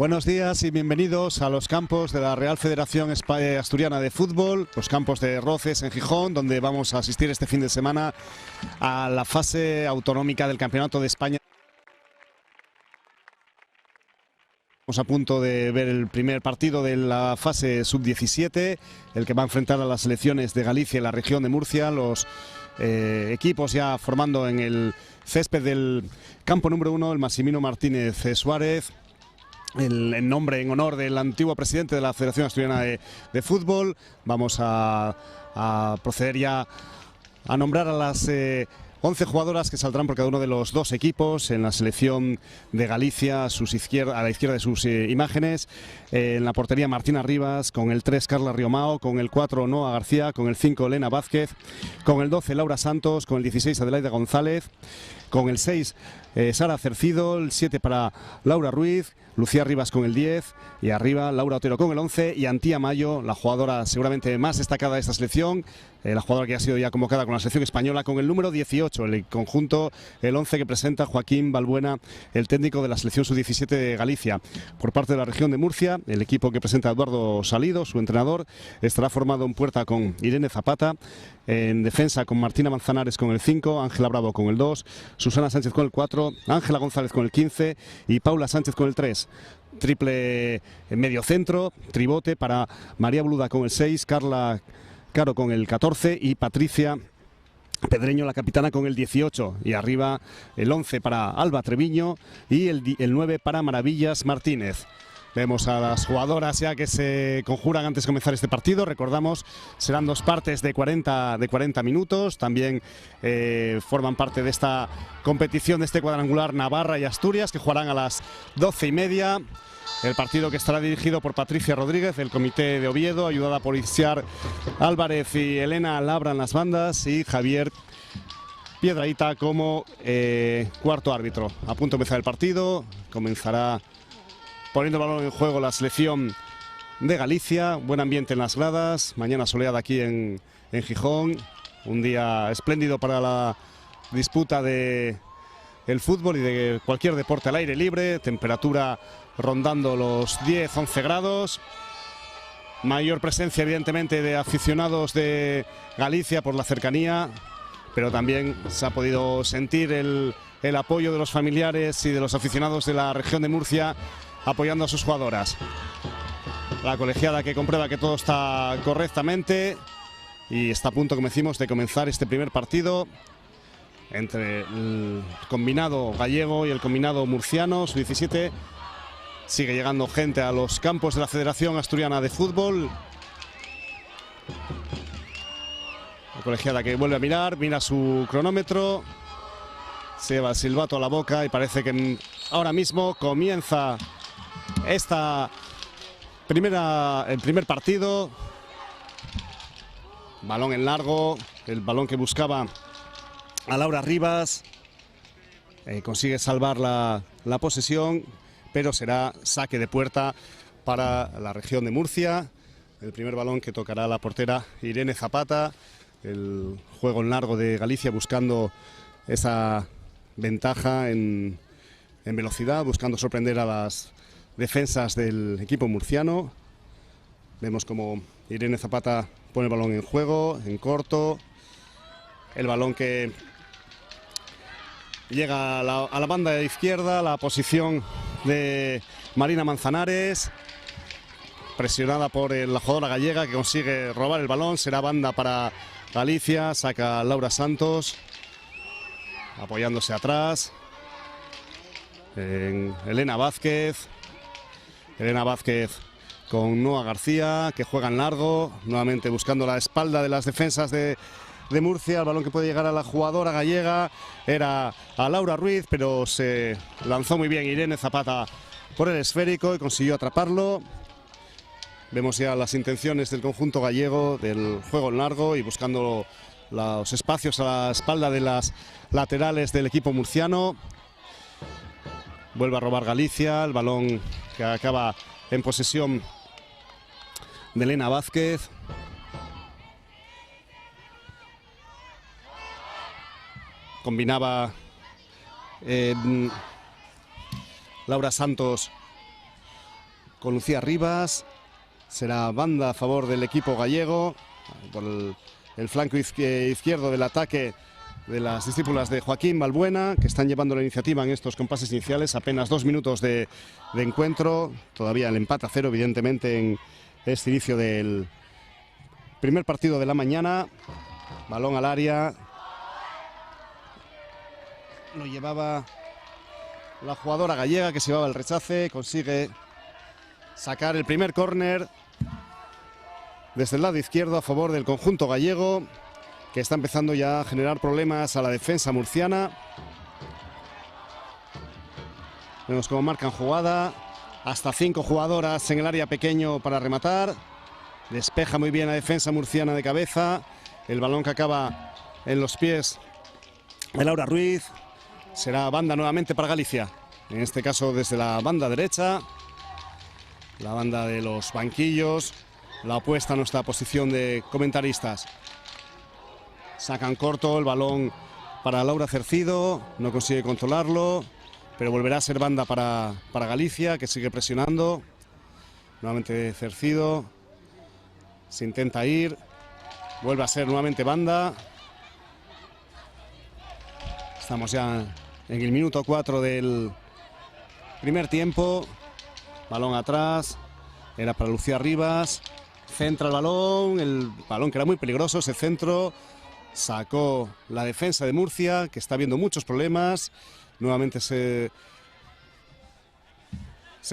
Buenos días y bienvenidos a los campos de la Real Federación Asturiana de Fútbol, los campos de Roces en Gijón, donde vamos a asistir este fin de semana a la fase autonómica del Campeonato de España. Estamos a punto de ver el primer partido de la fase sub-17, el que va a enfrentar a las selecciones de Galicia y la región de Murcia, los equipos ya formando en el césped del campo número 1, el Massimino Martínez Suárez. El nombre en honor del antiguo presidente de la Federación Asturiana de Fútbol. Vamos a proceder ya a nombrar a las 11 jugadoras que saldrán por cada uno de los dos equipos. En la selección de Galicia, a la izquierda de sus imágenes. En la portería Martina Rivas, con el 3 Carla Riomao, con el 4 Noa García, con el 5 Elena Vázquez, con el 12 Laura Santos, con el 16 Adelaida González, con el 6 Sara Cercido, el 7 para Laura Ruiz, Lucía Rivas con el 10 y arriba Laura Otero con el 11 y Antía Mayo, la jugadora seguramente más destacada de esta selección, la jugadora que ha sido ya convocada con la selección española con el número 18, el conjunto, el 11 que presenta Joaquín Balbuena, el técnico de la selección sub-17 de Galicia. Por parte de la región de Murcia, el equipo que presenta Eduardo Salido, su entrenador, estará formado en puerta con Irene Zapata, en defensa con Martina Manzanares con el 5, Ángela Bravo con el 2, Susana Sánchez con el 4, Ángela González con el 15 y Paula Sánchez con el 3. Triple medio centro, tribote para María Bluda con el 6, Carla Caro con el 14 y Patricia Pedreño, la capitana, con el 18. Y arriba el 11 para Alba Treviño y el 9 para Maravillas Martínez. Vemos a las jugadoras ya que se conjuran antes de comenzar este partido. Recordamos, serán dos partes de 40 minutos. También forman parte de esta competición, de este cuadrangular, Navarra y Asturias, que jugarán a las 12:30. El partido que estará dirigido por Patricia Rodríguez, del Comité de Oviedo, ayudada por Isiar Álvarez y Elena Labra en las bandas, y Javier Piedrahita como cuarto árbitro. A punto de empezar el partido, comenzará poniendo el balón en juego la selección de Galicia. Buen ambiente en las gradas, mañana soleada aquí en Gijón, un día espléndido para la disputa del fútbol y de cualquier deporte al aire libre. Temperatura rondando los 10-11 grados. Mayor presencia evidentemente de aficionados de Galicia por la cercanía, pero también se ha podido sentir el apoyo de los familiares y de los aficionados de la región de Murcia apoyando a sus jugadoras. La colegiada que comprueba que todo está correctamente y está a punto, como decimos, de comenzar este primer partido entre el combinado gallego y el combinado murciano, sub-17. Sigue llegando gente a los campos de la Federación Asturiana de Fútbol. La colegiada que vuelve a mira su cronómetro, se lleva el silbato a la boca y parece que ahora mismo comienza el primer partido. Balón en largo, el balón que buscaba a Laura Rivas, consigue salvar la posesión, pero será saque de puerta para la región de Murcia. El primer balón que tocará la portera Irene Zapata. El juego en largo de Galicia buscando esa ventaja en velocidad, buscando sorprender a las defensas del equipo murciano. Vemos como Irene Zapata pone el balón en juego, en corto. El balón que llega a la banda de izquierda, la posición de Marina Manzanares, presionada por la jugadora gallega que consigue robar el balón. Será banda para Galicia, saca Laura Santos, apoyándose atrás. Elena Vázquez con Noa García, que juega en largo, nuevamente buscando la espalda de las defensas de Murcia. El balón que puede llegar a la jugadora gallega era a Laura Ruiz, pero se lanzó muy bien Irene Zapata por el esférico y consiguió atraparlo. Vemos ya las intenciones del conjunto gallego del juego en largo y buscando los espacios a la espalda de las laterales del equipo murciano. Vuelve a robar Galicia, el balón que acaba en posesión de Elena Vázquez. Combinaba Laura Santos con Lucía Rivas. Será banda a favor del equipo gallego por el flanco izquierdo del ataque de las discípulas de Joaquín Balbuena, que están llevando la iniciativa en estos compases iniciales. Apenas 2 minutos de encuentro, todavía el empate a 0 evidentemente en este inicio del primer partido de la mañana. Balón al área, lo llevaba la jugadora gallega, que se llevaba el rechace, consigue sacar el primer córner desde el lado izquierdo a favor del conjunto gallego, que está empezando ya a generar problemas a la defensa murciana. Vemos cómo marcan jugada, hasta 5 jugadoras en el área pequeño para rematar. Despeja muy bien la defensa murciana de cabeza, el balón que acaba en los pies de Laura Ruiz. Será banda nuevamente para Galicia, en este caso desde la banda derecha, la banda de los banquillos, la opuesta a nuestra posición de comentaristas. Sacan corto el balón para Laura Cercido, no consigue controlarlo, pero volverá a ser banda para Galicia, que sigue presionando. Nuevamente Cercido, se intenta ir, vuelve a ser nuevamente banda. Estamos ya en el minuto 4 del primer tiempo. Balón atrás, era para Lucía Rivas, centra el balón que era muy peligroso, ese centro. Sacó la defensa de Murcia, que está viendo muchos problemas. Nuevamente se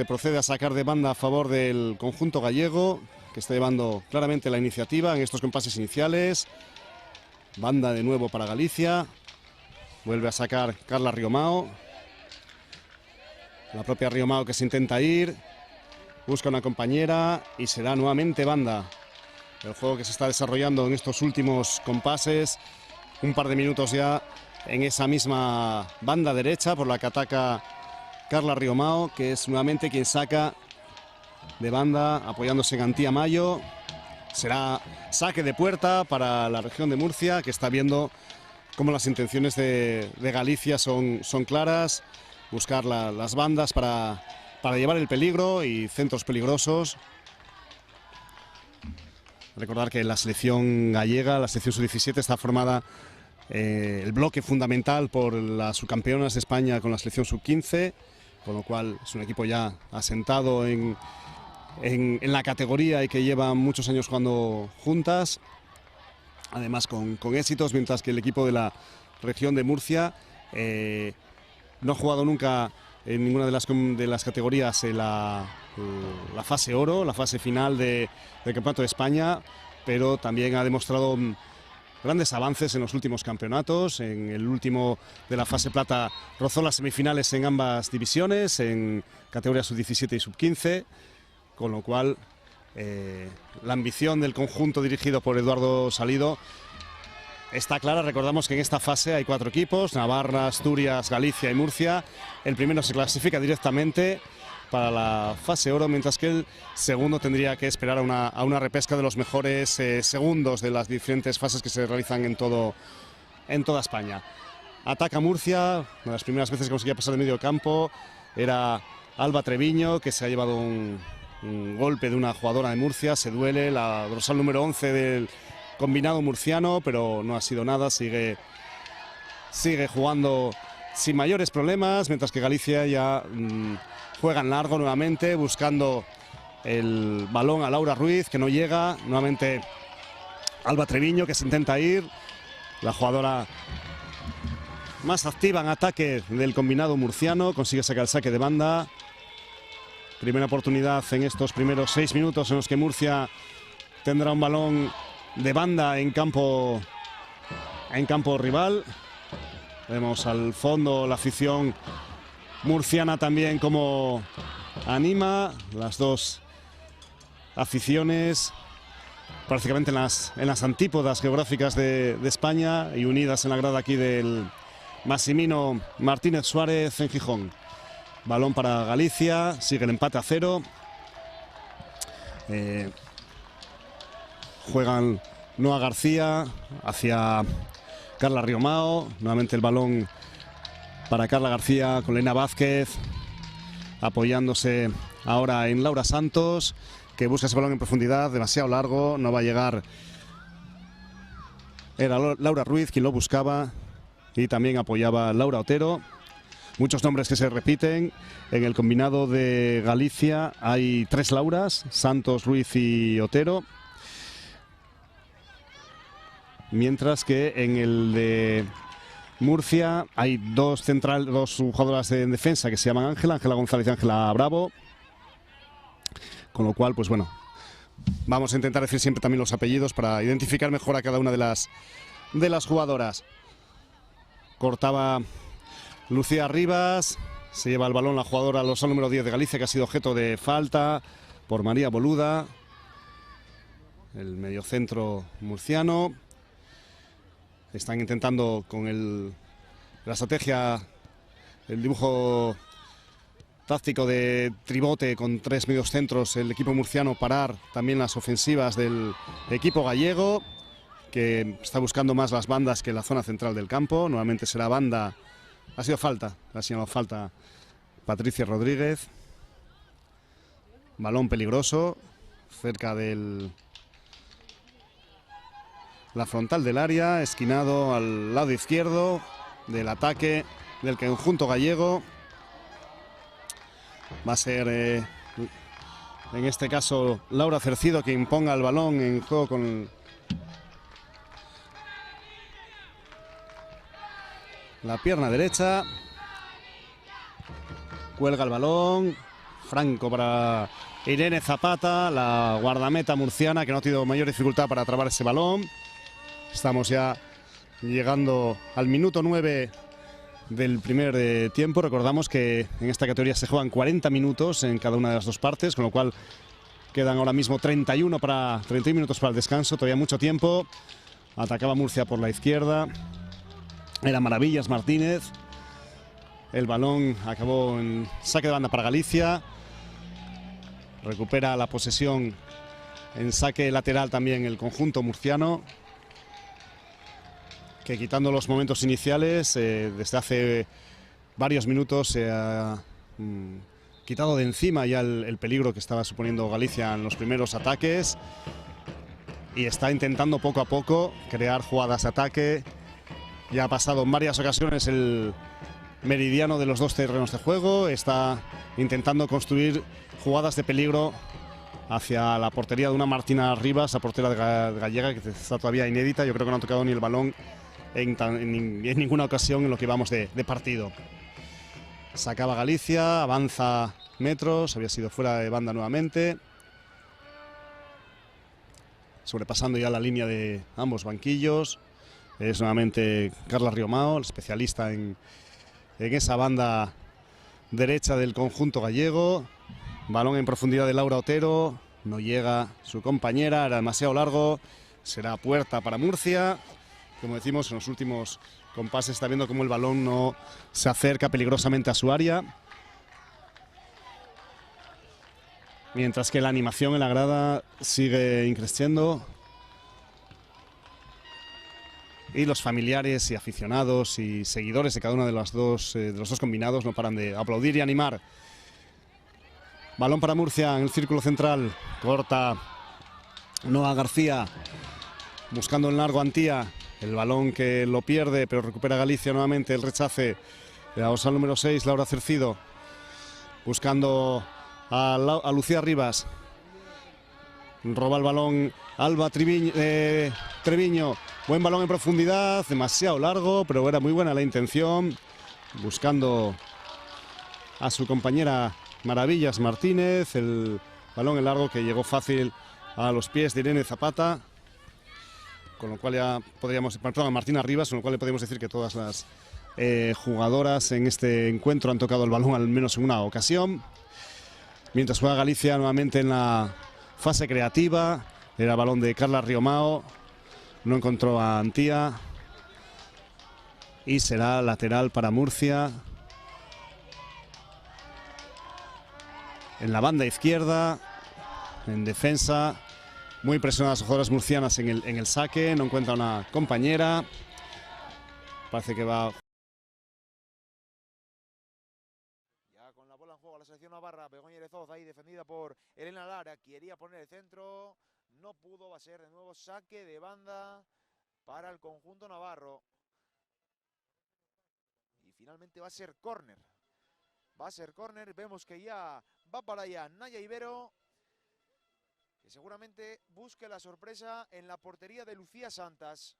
procede a sacar de banda a favor del conjunto gallego, que está llevando claramente la iniciativa en estos compases iniciales. Banda de nuevo para Galicia. Vuelve a sacar Carla Riomao. La propia Riomao, que se intenta ir. Busca una compañera y será nuevamente banda. El juego que se está desarrollando en estos últimos compases. Un par de minutos ya en esa misma banda derecha por la que ataca Carla Riomao, que es nuevamente quien saca de banda apoyándose en Antía Mayo. Será saque de puerta para la región de Murcia, que está viendo cómo las intenciones de Galicia son claras. Buscar las bandas para llevar el peligro y centros peligrosos. Recordar que la selección gallega, la selección sub-17, está formada el bloque fundamental por las subcampeonas de España con la selección sub-15, con lo cual es un equipo ya asentado en la categoría y que lleva muchos años jugando juntas, además con éxitos, mientras que el equipo de la región de Murcia no ha jugado nunca en ninguna de las categorías en la fase oro, la fase final del Campeonato de España, pero también ha demostrado grandes avances en los últimos campeonatos. En el último de la fase plata rozó las semifinales en ambas divisiones, en categorías sub-17 y sub-15, con lo cual la ambición del conjunto dirigido por Eduardo Salido está clara. Recordamos que en esta fase hay 4 equipos: Navarra, Asturias, Galicia y Murcia. El primero se clasifica directamente para la fase oro, mientras que el segundo tendría que esperar a una repesca de los mejores segundos de las diferentes fases que se realizan en toda España. Ataca Murcia, una de las primeras veces que conseguía pasar de medio campo era Alba Treviño, que se ha llevado un golpe de una jugadora de Murcia. Se duele, la dorsal número 11 del combinado murciano, pero no ha sido nada, sigue jugando sin mayores problemas, mientras que Galicia ya juega en largo nuevamente, buscando el balón a Laura Ruiz, que no llega. Nuevamente Alba Treviño, que se intenta ir, la jugadora más activa en ataque del combinado murciano, consigue sacar el saque de banda. Primera oportunidad en estos primeros 6 minutos en los que Murcia tendrá un balón de banda en campo rival. Vemos al fondo la afición murciana también como anima. Las dos aficiones prácticamente en las antípodas geográficas de España y unidas en la grada aquí del Massimino Martínez Suárez en Gijón. Balón para Galicia, sigue el empate a 0. Juegan Noa García hacia Carla Riomao. Nuevamente el balón para Carla García con Lena Vázquez, apoyándose ahora en Laura Santos, que busca ese balón en profundidad, demasiado largo, no va a llegar. Era Laura Ruiz quien lo buscaba y también apoyaba Laura Otero. Muchos nombres que se repiten. En el combinado de Galicia hay 3 Lauras, Santos, Ruiz y Otero. Mientras que en el de Murcia hay dos jugadoras en defensa que se llaman Ángela González y Ángela Bravo. Con lo cual, pues bueno, vamos a intentar decir siempre también los apellidos para identificar mejor a cada una de las jugadoras. Cortaba Lucía Rivas, se lleva el balón la jugadora dorsal número 10 de Galicia, que ha sido objeto de falta por María Boluda, el mediocentro murciano. Están intentando con la estrategia, el dibujo táctico de tribote con 3 mediocentros, el equipo murciano parar también las ofensivas del equipo gallego, que está buscando más las bandas que la zona central del campo. Nuevamente será banda. Ha sido falta, ha sido falta Patricia Rodríguez. Balón peligroso cerca de la frontal del área, esquinado al lado izquierdo del ataque del conjunto gallego. Va a ser en este caso Laura Cercido quien ponga el balón en juego con la pierna derecha. Cuelga el balón. Franco para Irene Zapata, la guardameta murciana, que no ha tenido mayor dificultad para trabar ese balón. Estamos ya llegando al minuto 9 del primer tiempo. Recordamos que en esta categoría se juegan 40 minutos en cada una de las dos partes, con lo cual quedan ahora mismo 31 minutos para el descanso. Todavía mucho tiempo. Atacaba Murcia por la izquierda. Era Maravillas Martínez. El balón acabó en saque de banda para Galicia. Recupera la posesión en saque lateral también el conjunto murciano, que quitando los momentos iniciales, desde hace varios minutos se ha quitado de encima ya el peligro que estaba suponiendo Galicia en los primeros ataques, y está intentando poco a poco crear jugadas de ataque. Ya ha pasado en varias ocasiones el meridiano de los dos terrenos de juego, está intentando construir jugadas de peligro hacia la portería de una Martina Rivas, la portera de gallega, que está todavía inédita. Yo creo que no ha tocado ni el balón en ninguna ocasión en lo que vamos de partido. Sacaba Galicia, avanza metros, había sido fuera de banda nuevamente, sobrepasando ya la línea de ambos banquillos. Es nuevamente Carla Riomao, el especialista en esa banda derecha del conjunto gallego. Balón en profundidad de Laura Otero, no llega su compañera, era demasiado largo. Será puerta para Murcia. Como decimos, en los últimos compases está viendo cómo el balón no se acerca peligrosamente a su área. Mientras que la animación en la grada sigue increciendo. Y los familiares y aficionados y seguidores de cada uno de los dos combinados no paran de aplaudir y animar. Balón para Murcia en el círculo central. Corta Noa García, buscando en largo Antía. El balón que lo pierde, pero recupera Galicia nuevamente. El rechace de la dorsal número 6, Laura Cercido. Buscando a Lucía Rivas. Roba el balón Alba Treviño. Buen balón en profundidad, demasiado largo, pero era muy buena la intención. Buscando a su compañera Maravillas Martínez. El balón en largo que llegó fácil a los pies de Irene Zapata. Con lo cual ya podríamos, perdón, a Martina Rivas, con lo cual le podemos decir que todas las jugadoras en este encuentro han tocado el balón al menos en una ocasión. Mientras juega Galicia nuevamente en la fase creativa. Era balón de Carla Riomao. No encontró a Antía. Y será lateral para Murcia. En la banda izquierda, en defensa. Muy presionadas las jugadoras murcianas en el saque. No encuentra una compañera. Parece que va. Ya con la bola en juego a la selección navarra. Begoña Erezoz ahí defendida por Elena Lara. Quería poner el centro, no pudo. Va a ser de nuevo saque de banda para el conjunto navarro. Y finalmente va a ser córner. Va a ser córner. Vemos que ya va para allá Naya Ibero, que seguramente busque la sorpresa en la portería de Lucía Santas.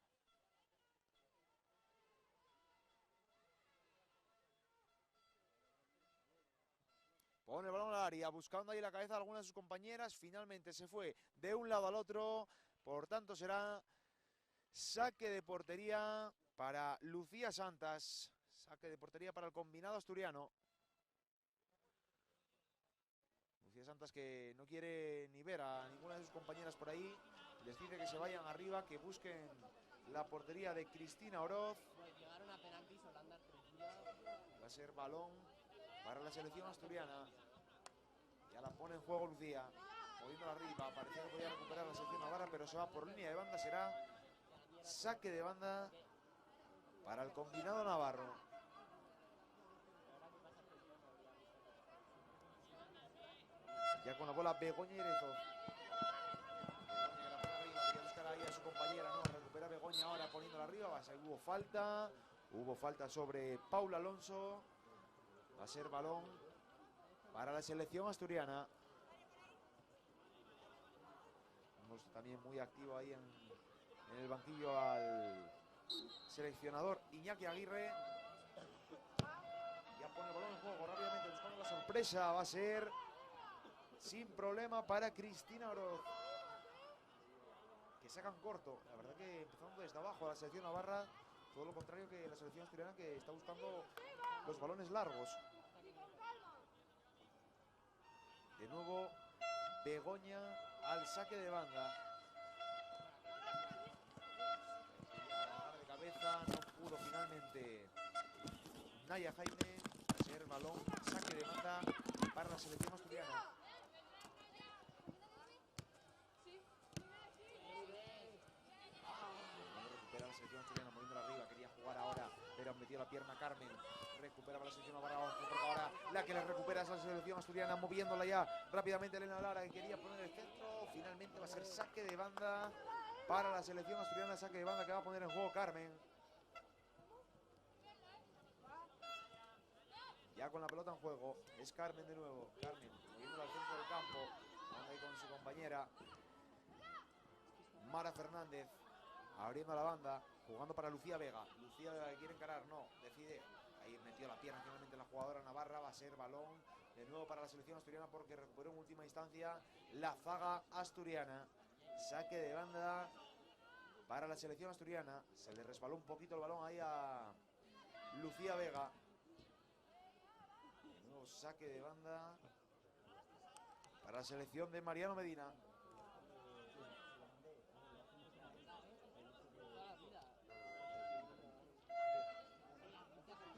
Pone el balón al área, buscando ahí la cabeza de algunas de sus compañeras. Finalmente se fue de un lado al otro. Por tanto será saque de portería para Lucía Santas. Saque de portería para el combinado asturiano. Lucía Santas, que no quiere ni ver a ninguna de sus compañeras por ahí. Les dice que se vayan arriba, que busquen la portería de Cristina Oroz. Va a ser balón para la selección asturiana. Ya la pone en juego Lucía, moviéndola arriba. Parecía que podía recuperar la selección navarra, pero se va por línea de banda. Será saque de banda para el combinado navarro. Ya con la bola Begoña Erezoz. Begoña, que la pone arriba, quería buscar ahí a su compañera, no, recupera Begoña ahora poniéndola arriba. Va a ser, hubo falta sobre Paula Alonso. Va a ser balón para la selección asturiana. Vemos también muy activo ahí en el banquillo al seleccionador Iñaki Aguirre. Ya pone el balón en juego rápidamente, buscando la sorpresa. Va a ser sin problema para Cristina Oroz, que sacan corto. La verdad que empezando desde abajo la selección navarra, todo lo contrario que la selección asturiana, que está buscando los balones largos. De nuevo Begoña al saque de banda. De cabeza, no pudo finalmente Naya Jaime. Va a ser balón, saque de banda para la selección asturiana. Recupera la selección asturiana moviéndola arriba, quería jugar ahora, pero metió la pierna Carmen. Recupera para la selección navarra, porque ahora la que le recupera es la selección asturiana, moviéndola ya rápidamente Elena Lara, que quería poner el centro. Finalmente va a ser saque de banda para la selección asturiana, saque de banda que va a poner en juego Carmen. Ya con la pelota en juego, es Carmen de nuevo. Carmen moviéndola al centro del campo, anda ahí con su compañera Mara Fernández, abriendo la banda, jugando para Lucía Vega. Lucía Vega, que quiere encarar, no, decide. Ahí metió la pierna finalmente la jugadora navarra. Va a ser balón de nuevo para la selección asturiana, porque recuperó en última instancia la zaga asturiana. Saque de banda para la selección asturiana. Se le resbaló un poquito el balón ahí a Lucía Vega. De nuevo saque de banda para la selección de Mariano Medina.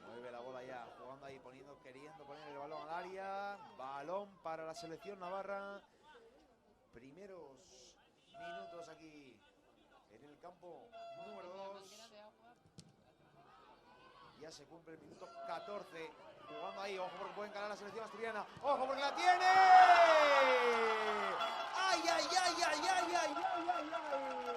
Mueve la bola ya, jugando ahí, queriendo poner el balón al área. Balón para la selección navarra. Primeros minutos aquí en el campo número 2. Ya se cumple el minuto 14. Jugando ahí, ojo porque puede encarar la selección asturiana. ¡Ojo porque la tiene! ¡Ay, ay, ay, ay, ay, ay, ay, ay, ay!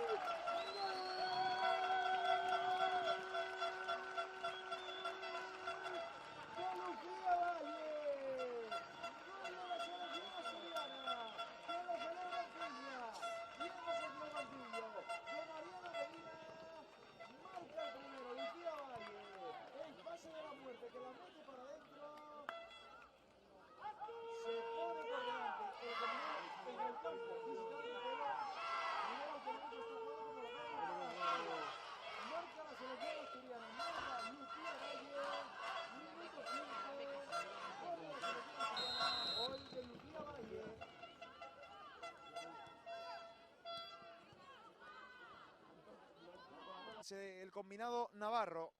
El combinado navarro,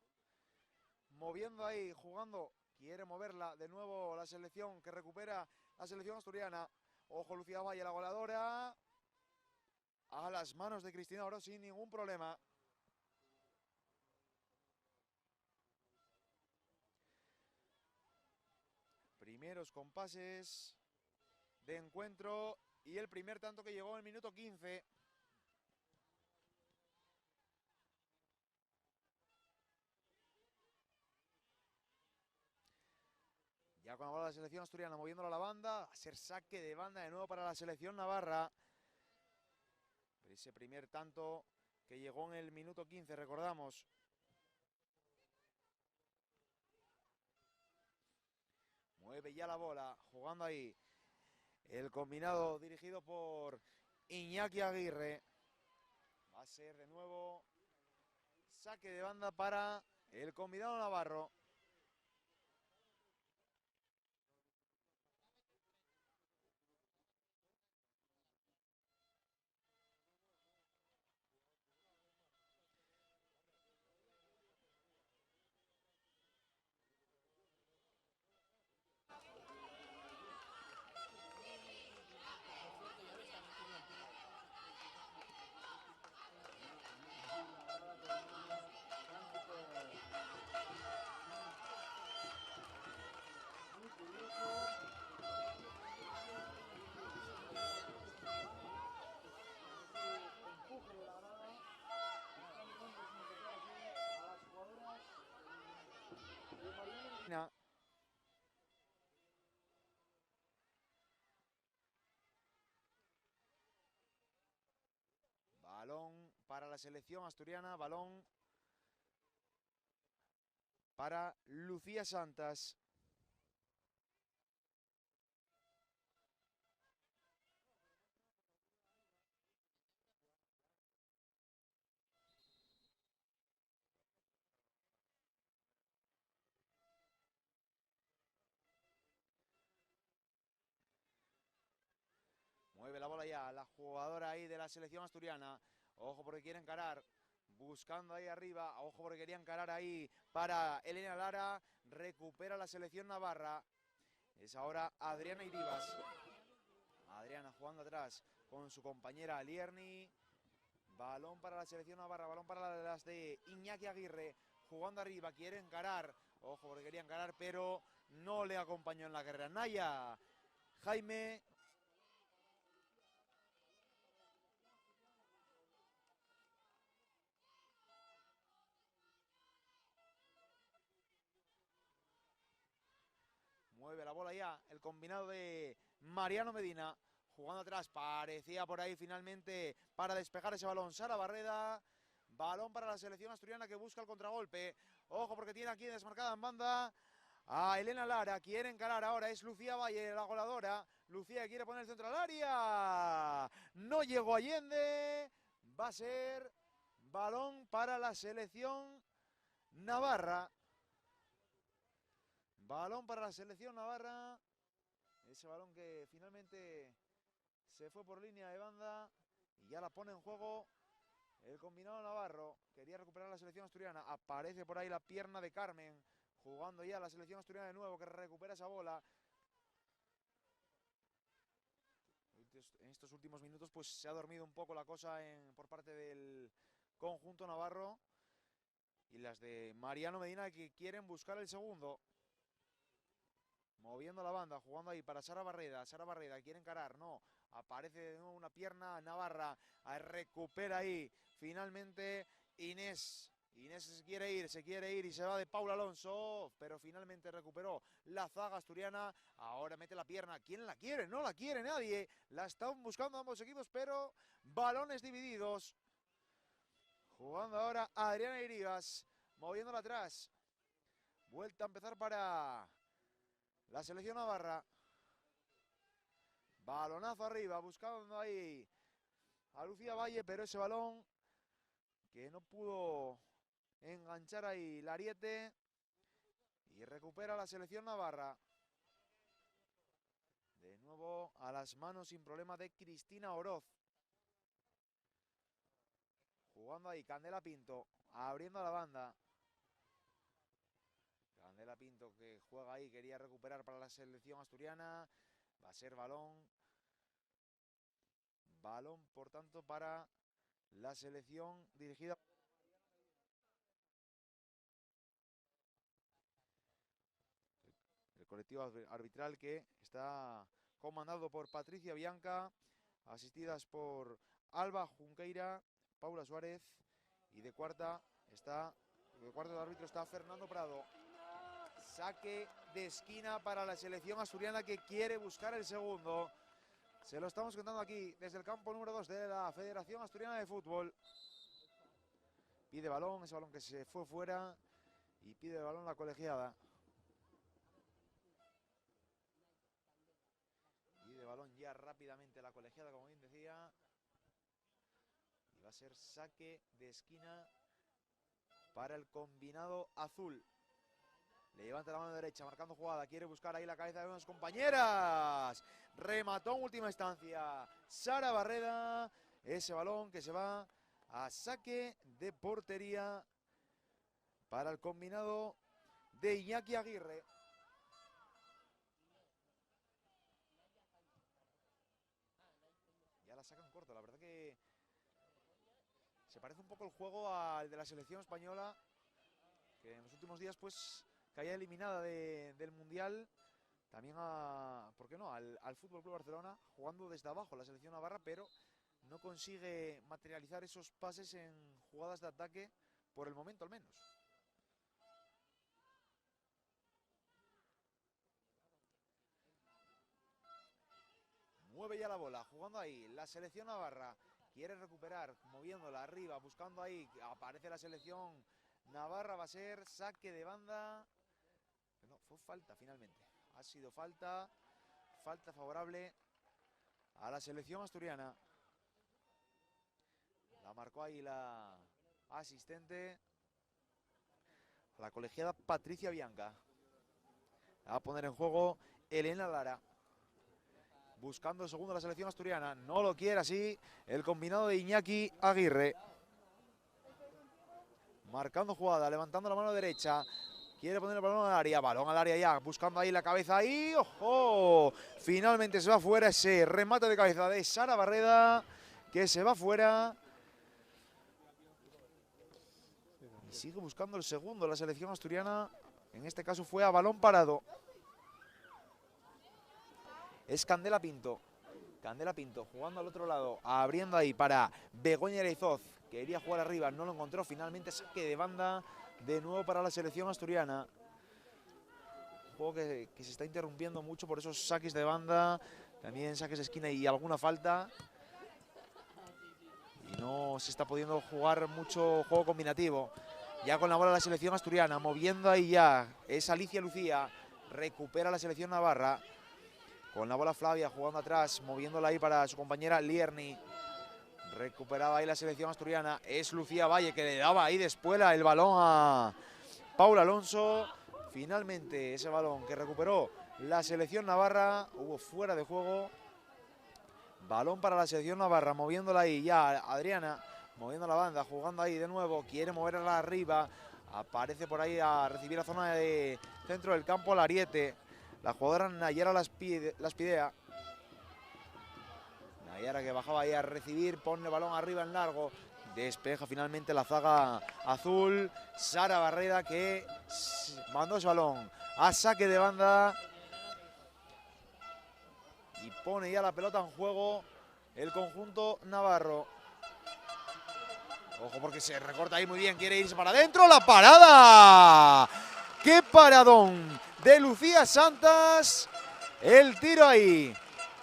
moviendo ahí, jugando, quiere moverla de nuevo la selección, que recupera la selección asturiana. Ojo Lucía Valle, la goleadora, a las manos de Cristina Oroz sin ningún problema. Primero Primeros compases de encuentro y el primer tanto que llegó en el minuto 15. Ya con la bola de la selección asturiana moviéndola a la banda, va a ser saque de banda de nuevo para la selección navarra. Ese primer tanto que llegó en el minuto 15, recordamos. Mueve ya la bola, jugando ahí. El combinado dirigido por Iñaki Aguirre. Va a ser de nuevo saque de banda para el combinado navarro. Balón para la selección asturiana, balón para Lucía Santas. Mueve la bola ya la jugadora ahí de la selección asturiana. Ojo porque quiere encarar. Buscando ahí arriba. Ojo porque quería encarar ahí para Elena Lara. Recupera la selección navarra. Es ahora Adriana Iribas. Adriana jugando atrás con su compañera Lierni. Balón para la selección navarra. Balón para las de Iñaki Aguirre. Jugando arriba. Quiere encarar. Ojo porque quería encarar pero no le acompañó en la carrera. Naya Jaime. Mueve la bola ya el combinado de Mariano Medina. Jugando atrás, parecía por ahí finalmente para despejar ese balón Sara Barreda. Balón para la selección asturiana que busca el contragolpe. Ojo porque tiene aquí desmarcada en banda a Elena Lara. Quiere encarar ahora, es Lucía Valle, la goleadora. Lucía quiere poner el centro al área. No llegó Allende. Va a ser balón para la selección navarra. Balón para la selección navarra. Ese balón que finalmente se fue por línea de banda y ya la pone en juego el combinado navarro. Quería recuperar la selección asturiana. Aparece por ahí la pierna de Carmen. Jugando ya la selección asturiana de nuevo que recupera esa bola. En estos últimos minutos pues se ha dormido un poco la cosa por parte del conjunto navarro. Y las de Mariano Medina que quieren buscar el segundo. Moviendo la banda, jugando ahí para Sara Barreda. Sara Barreda quiere encarar, no. Aparece de nuevo una pierna navarra. Recupera ahí. Finalmente Inés. Inés se quiere ir y se va de Paula Alonso. Pero finalmente recuperó la zaga asturiana. Ahora mete la pierna. ¿Quién la quiere? No la quiere nadie. La están buscando ambos equipos, pero balones divididos. Jugando ahora Adriana Iribas. Moviéndola atrás. Vuelta a empezar para la selección navarra. Balonazo arriba, buscando ahí a Lucía Valle, pero ese balón que no pudo enganchar ahí Lariete. Y recupera la selección navarra. De nuevo a las manos sin problema de Cristina Oroz. Jugando ahí Candela Pinto, abriendo la banda. Candela Pinto que juega ahí, quería recuperar para la selección asturiana. Va a ser balón. Balón, por tanto, para la selección dirigida. El colectivo arbitral que está comandado por Patricia Bianca, asistidas por Alba Junqueira, Paula Suárez, y de cuarto de árbitro está Fernando Prado. Saque de esquina para la selección asturiana, que quiere buscar el segundo. Se lo estamos contando aquí desde el campo número 2 de la Federación Asturiana de Fútbol. Pide balón, ese balón que se fue fuera, y pide el balón la colegiada. Pide balón ya rápidamente la colegiada, como bien decía. Y va a ser saque de esquina para el combinado azul. Le levanta la mano derecha, marcando jugada. Quiere buscar ahí la cabeza de unas compañeras. Remató en última instancia Sara Barreda. Ese balón que se va a saque de portería para el combinado de Iñaki Aguirre. Ya la sacan corto. La verdad que se parece un poco el juego al de la selección española, que en los últimos días pues caía eliminada del Mundial. También ¿por qué no?, al Fútbol Club Barcelona, jugando desde abajo la selección navarra, pero no consigue materializar esos pases en jugadas de ataque, por el momento al menos. Mueve ya la bola, jugando ahí la selección navarra. Quiere recuperar, moviéndola arriba, buscando ahí. Aparece la selección navarra, va a ser saque de banda. No, fue falta finalmente. Ha sido falta favorable a la selección asturiana. La marcó ahí la asistente, la colegiada Patricia Bianca. La va a poner en juego Elena Lara. Buscando el segundo de la selección asturiana. No lo quiere así el combinado de Iñaki Aguirre. Marcando jugada, levantando la mano derecha. Quiere poner el balón al área. Balón al área ya. Buscando ahí la cabeza. ¡Y ojo! Finalmente se va fuera ese remate de cabeza de Sara Barreda, que se va fuera. Y sigue buscando el segundo de la selección asturiana. En este caso fue a balón parado. Es Candela Pinto. Candela Pinto jugando al otro lado, abriendo ahí para Begoña Ereizoz. Quería jugar arriba, no lo encontró. Finalmente saque de banda de nuevo para la selección asturiana. Un juego que se está interrumpiendo mucho por esos saques de banda. También saques de esquina y alguna falta. Y no se está pudiendo jugar mucho juego combinativo. Ya con la bola la selección asturiana, moviendo ahí ya. Es Alicia Lucía. Recupera la selección navarra. Con la bola Flavia jugando atrás, moviéndola ahí para su compañera Lierni. Recuperaba ahí la selección asturiana. Es Lucía Valle, que le daba ahí de espuela el balón a Paula Alonso. Finalmente ese balón que recuperó la selección navarra. Hubo fuera de juego. Balón para la selección navarra, moviéndola ahí ya Adriana. Moviendo la banda, jugando ahí de nuevo. Quiere moverla arriba. Aparece por ahí a recibir la zona de centro del campo Lariete. La jugadora Nayara Laspidea. Nayara que bajaba ahí a recibir, pone el balón arriba en largo. Despeja finalmente la zaga azul. Sara Barreda que mandó ese balón a saque de banda. Y pone ya la pelota en juego el conjunto navarro. Ojo porque se recorta ahí muy bien, quiere irse para adentro. ¡La parada! ¡Qué paradón de Lucía Santas! El tiro ahí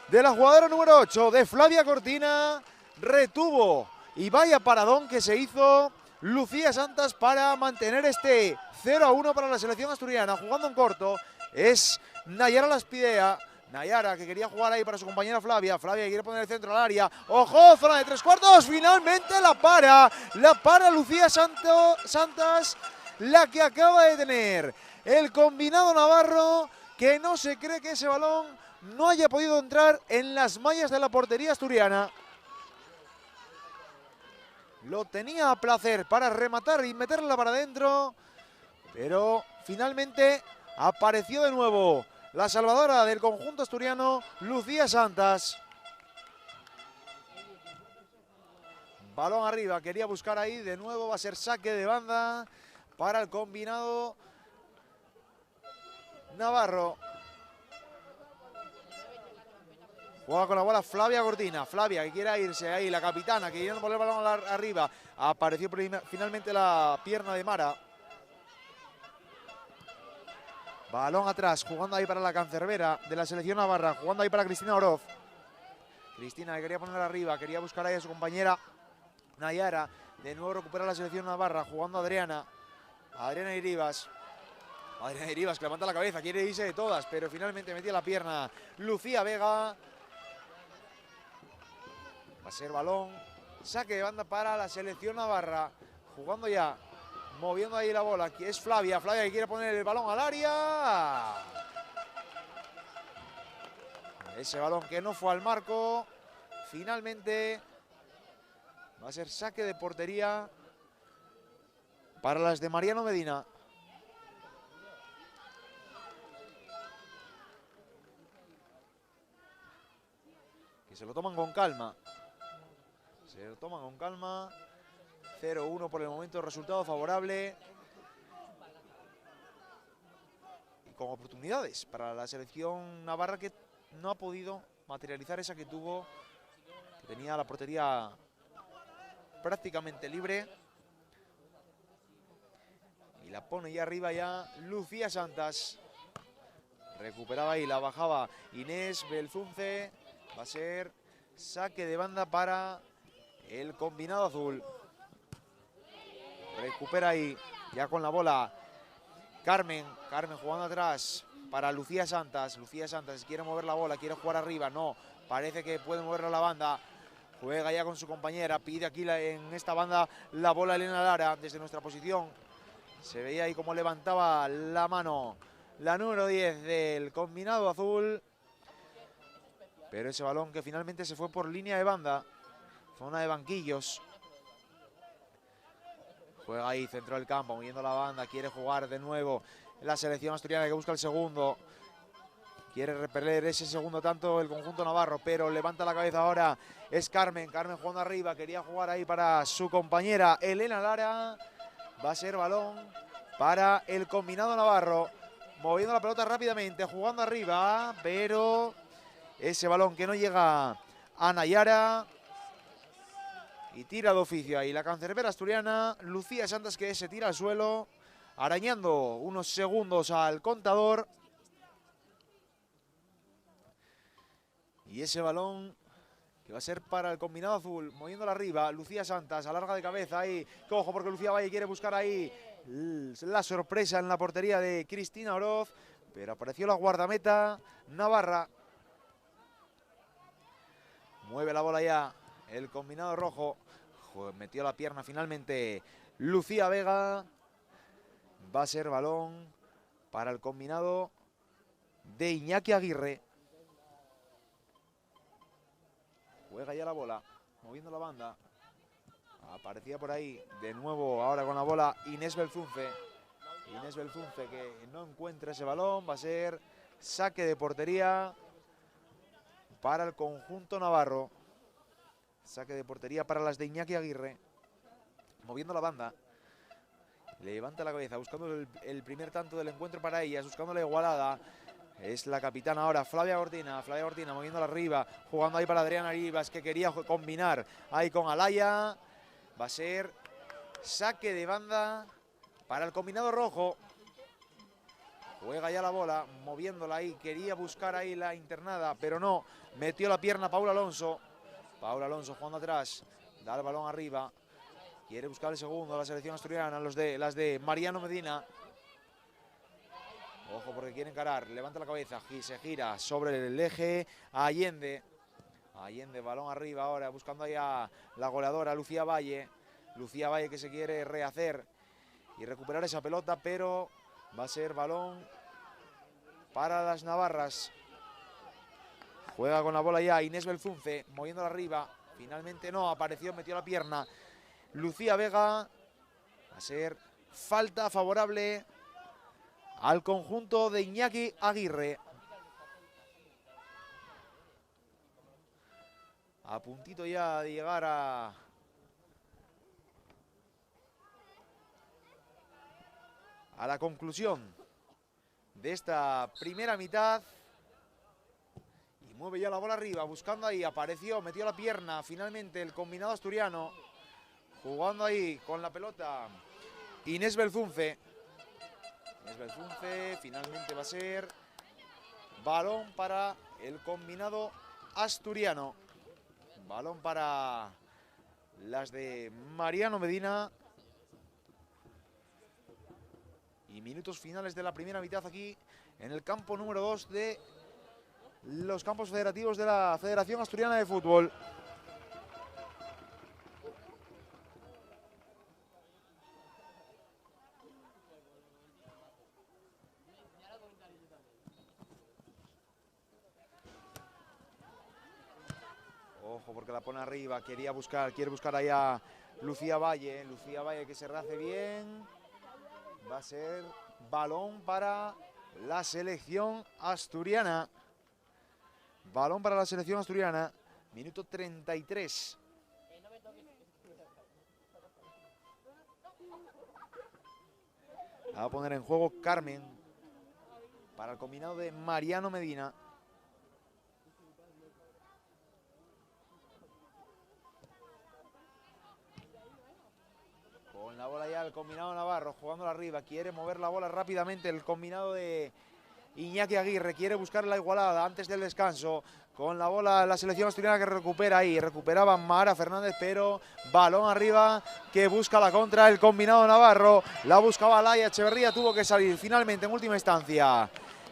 de la jugadora número 8 de Flavia Cortina. Retuvo y vaya paradón que se hizo Lucía Santas para mantener este 0-1 para la selección asturiana. Jugando en corto es Nayara Laspidea. Nayara que quería jugar ahí para su compañera Flavia. Flavia quiere poner el centro al área. ¡Ojo! Zona de 3/4. Finalmente la para Lucía Santas, la que acaba de tener el combinado navarro, que no se cree que ese balón no haya podido entrar en las mallas de la portería asturiana. Lo tenía a placer para rematar y meterla para adentro, pero finalmente apareció de nuevo la salvadora del conjunto asturiano, Lucía Santas. Balón arriba, quería buscar ahí, de nuevo va a ser saque de banda para el combinado navarro. Juega con la bola Flavia Cortina. Flavia que quiere irse ahí, la capitana que quiere poner el balón arriba. Apareció finalmente la pierna de Mara. Balón atrás, jugando ahí para la cancerbera de la selección navarra, jugando ahí para Cristina Oroz. Cristina que quería poner arriba, quería buscar ahí a su compañera Nayara. De nuevo recupera la selección navarra, jugando Adriana. Adriana Iribas. Adriana Iribas que levanta la cabeza, quiere irse de todas, pero finalmente metía la pierna Lucía Vega. Va a ser balón, saque de banda para la selección navarra. Jugando ya, moviendo ahí la bola, que es Flavia. Flavia que quiere poner el balón al área. Ese balón que no fue al marco. Finalmente va a ser saque de portería para las de Mariano Medina. Que se lo toman con calma. Se lo toman con calma. 0-1 por el momento, resultado favorable. Y con oportunidades para la selección navarra, que no ha podido materializar esa que tuvo, que tenía la portería prácticamente libre. Y la pone ya arriba ya Lucía Santas. Recuperaba y la bajaba Inés Belzunce. Va a ser saque de banda para el combinado azul. Recupera ahí, ya con la bola, Carmen jugando atrás para Lucía Santas. Lucía Santas quiere mover la bola, quiere jugar arriba, no, parece que puede moverla a la banda. Juega ya con su compañera, pide aquí en esta banda la bola Elena Lara desde nuestra posición. Se veía ahí como levantaba la mano la número 10 del combinado azul. Pero ese balón que finalmente se fue por línea de banda, zona de banquillos. Juega ahí, centro del campo, moviendo la banda, quiere jugar de nuevo la selección asturiana que busca el segundo. Quiere repeler ese segundo tanto el conjunto navarro, pero levanta la cabeza ahora. Es Carmen jugando arriba, quería jugar ahí para su compañera Elena Lara. Va a ser balón para el combinado navarro. Moviendo la pelota rápidamente, jugando arriba, pero ese balón que no llega a Nayara. Y tira de oficio ahí la cancerbera asturiana, Lucía Santas, que se tira al suelo, arañando unos segundos al contador. Y ese balón que va a ser para el combinado azul, moviéndola arriba, Lucía Santas, alarga de cabeza ahí, cojo porque Lucía Valle quiere buscar ahí la sorpresa en la portería de Cristina Oroz, pero apareció la guardameta navarra. Mueve la bola ya el combinado rojo. Metió la pierna finalmente Lucía Vega. Va a ser balón para el combinado de Iñaki Aguirre. Juega ya la bola, moviendo la banda. Aparecía por ahí de nuevo ahora con la bola Inés Belzunce. Inés Belzunce que no encuentra ese balón. Va a ser saque de portería para el conjunto navarro. Saque de portería para las de Iñaki Aguirre. Moviendo la banda. Levanta la cabeza, buscando el primer tanto del encuentro para ellas, buscando la igualada. Es la capitana ahora, Flavia Cortina. Flavia Cortina moviéndola arriba, jugando ahí para Adriana Rivas, que quería combinar ahí con Alaya. Va a ser saque de banda para el combinado rojo. Juega ya la bola, moviéndola ahí, quería buscar ahí la internada, pero no. Metió la pierna Paula Alonso. Paula Alonso jugando atrás, da el balón arriba. Quiere buscar el segundo, la selección asturiana, las de Mariano Medina. Ojo porque quiere encarar, levanta la cabeza y se gira sobre el eje. Allende, balón arriba ahora, buscando ahí a la goleadora Lucía Valle. Lucía Valle que se quiere rehacer y recuperar esa pelota, pero va a ser balón para las navarras. Juega con la bola ya Inés Belzunce, moviéndola arriba. Finalmente no, apareció, metió la pierna Lucía Vega. Va a ser falta favorable al conjunto de Iñaki Aguirre. A puntito ya de llegar a la conclusión de esta primera mitad. Y Mueve ya la bola arriba, buscando ahí, apareció, metió la pierna, finalmente el combinado asturiano, jugando ahí con la pelota Inés Belzunce. Inés Belzunce, finalmente va a ser balón para el combinado asturiano. Balón para las de Mariano Medina. Y minutos finales de la primera mitad aquí en el campo número 2 de los campos federativos de la Federación Asturiana de Fútbol. Ojo porque la pone arriba, quiere buscar ahí a Lucía Valle. Lucía Valle que se rehace bien. Va a ser balón para la selección asturiana. Balón para la selección asturiana. Minuto 33. La va a poner en juego Carmen para el combinado de Mariano Medina. Con la bola ya el combinado Navarro, jugándola arriba, quiere mover la bola rápidamente el combinado de Iñaki Aguirre, quiere buscar la igualada antes del descanso. Con la bola la selección asturiana que recupera ahí, recuperaba Mara Fernández, pero balón arriba que busca la contra el combinado Navarro. La buscaba Laia Echeverría, tuvo que salir finalmente en última instancia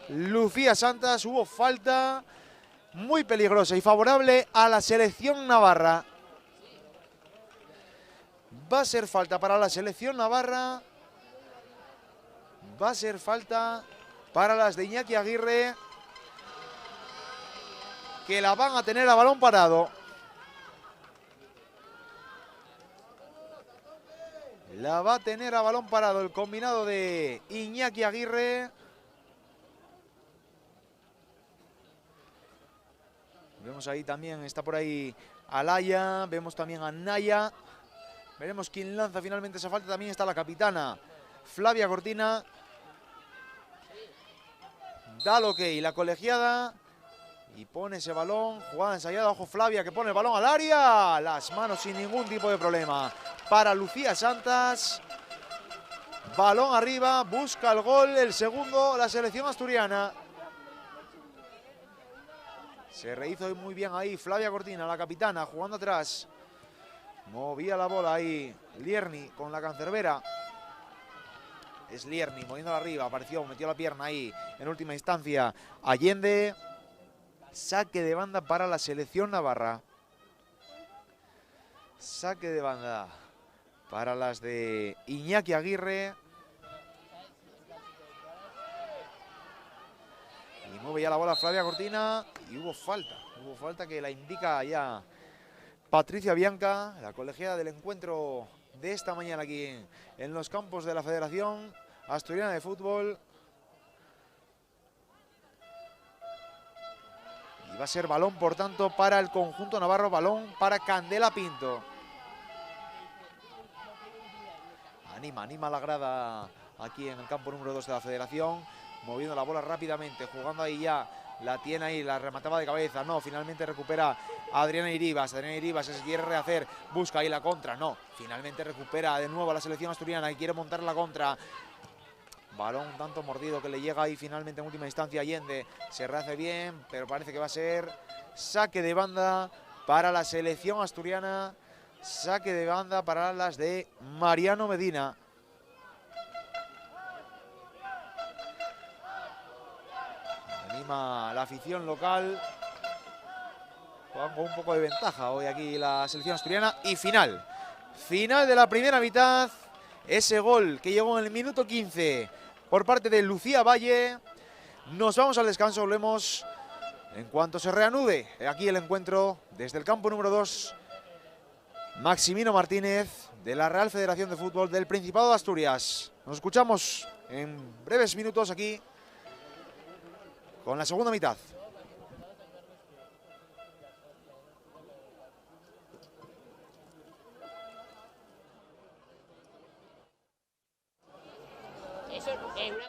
Lucía Santas. Hubo falta muy peligrosa y favorable a la selección navarra. Va a ser falta para la selección navarra. Va a ser falta para las de Iñaki Aguirre, que la van a tener a balón parado. La va a tener a balón parado el combinado de Iñaki Aguirre. Vemos ahí también, está por ahí Alaya, vemos también a Naya. Veremos quién lanza finalmente esa falta. También está la capitana Flavia Cortina. Da el ok la colegiada y pone ese balón, jugada ensayada, ojo Flavia que pone el balón al área, las manos sin ningún tipo de problema para Lucía Santas. Balón arriba, busca el gol, el segundo, la selección asturiana. Se rehizo muy bien ahí Flavia Cortina, la capitana, jugando atrás. Movía la bola ahí Lierni con la cancerbera. Es Lierni moviéndola arriba, apareció, metió la pierna ahí en última instancia Allende. Saque de banda para la selección navarra. Saque de banda para las de Iñaki Aguirre. Y mueve ya la bola Flavia Cortina. Y hubo falta que la indica ya Patricia Bianca, la colegiada del encuentro de esta mañana aquí en los campos de la Federación Asturiana de Fútbol. Y va a ser balón, por tanto, para el conjunto navarro, balón para Candela Pinto. Anima la grada aquí en el campo número 2 de la Federación, moviendo la bola rápidamente, jugando ahí ya, la tiene ahí, la remataba de cabeza, no, finalmente recupera Adriana Iribas se quiere rehacer, busca ahí la contra, no, finalmente recupera de nuevo a la selección asturiana y quiere montar la contra. Balón un tanto mordido que le llega ahí finalmente en última instancia Allende, se rehace bien, pero parece que va a ser saque de banda para la selección asturiana, saque de banda para las de Mariano Medina. Anima la afición local, juegan con un poco de ventaja hoy aquí la selección asturiana. Y final de la primera mitad, ese gol que llegó en el minuto 15 por parte de Lucía Valle. Nos vamos al descanso, volvemos en cuanto se reanude aquí el encuentro desde el campo número 2. Maximino Martínez de la Real Federación de Fútbol del Principado de Asturias. Nos escuchamos en breves minutos aquí con la segunda mitad. Eso es una...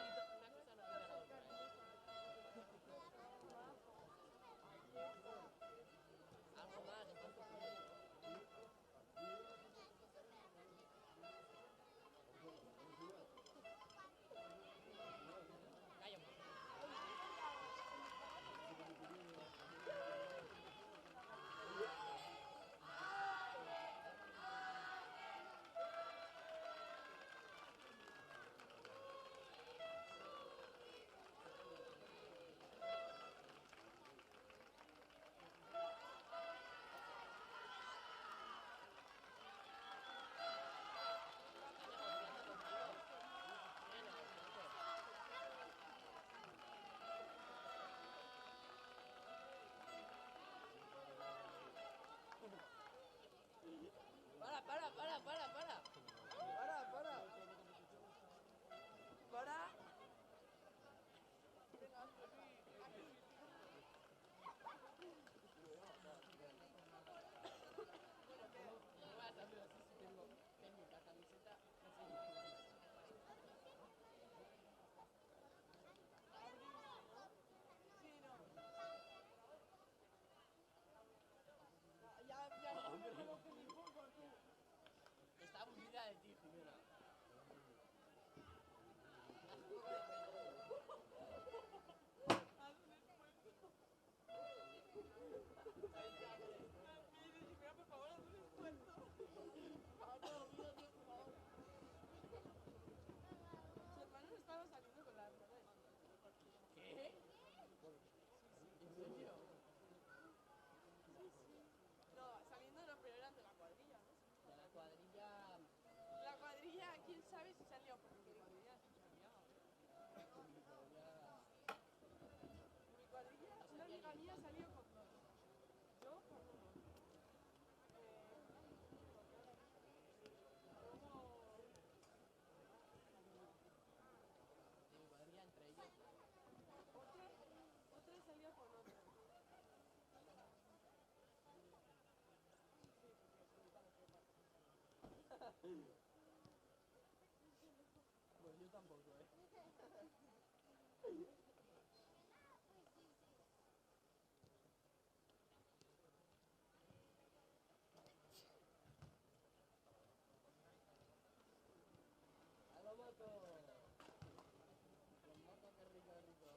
Pues yo tampoco, ¿eh? ¡A la moto! Los motos, qué rico, qué rico.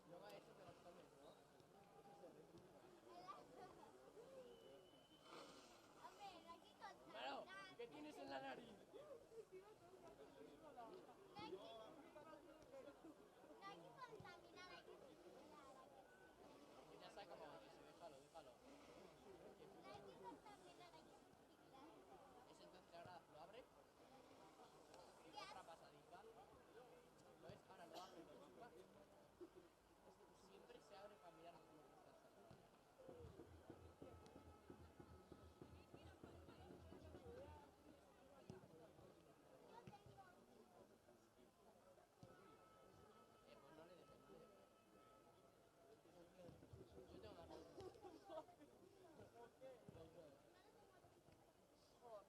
Luego a eso te los comes, ¿no? Eso se ve rico. Hermano, ¿qué tienes en la nariz? Que ya se ha acabado, dice, déjalo, déjalo. Eso entonces ahora lo abre y otra pasadica. ¿Lo ves? Ahora lo abre y lo chupa. Siempre se abre para mirar cómo te estás sacando. Pues no le dejes, no le dejes. Yo tengo más ganas.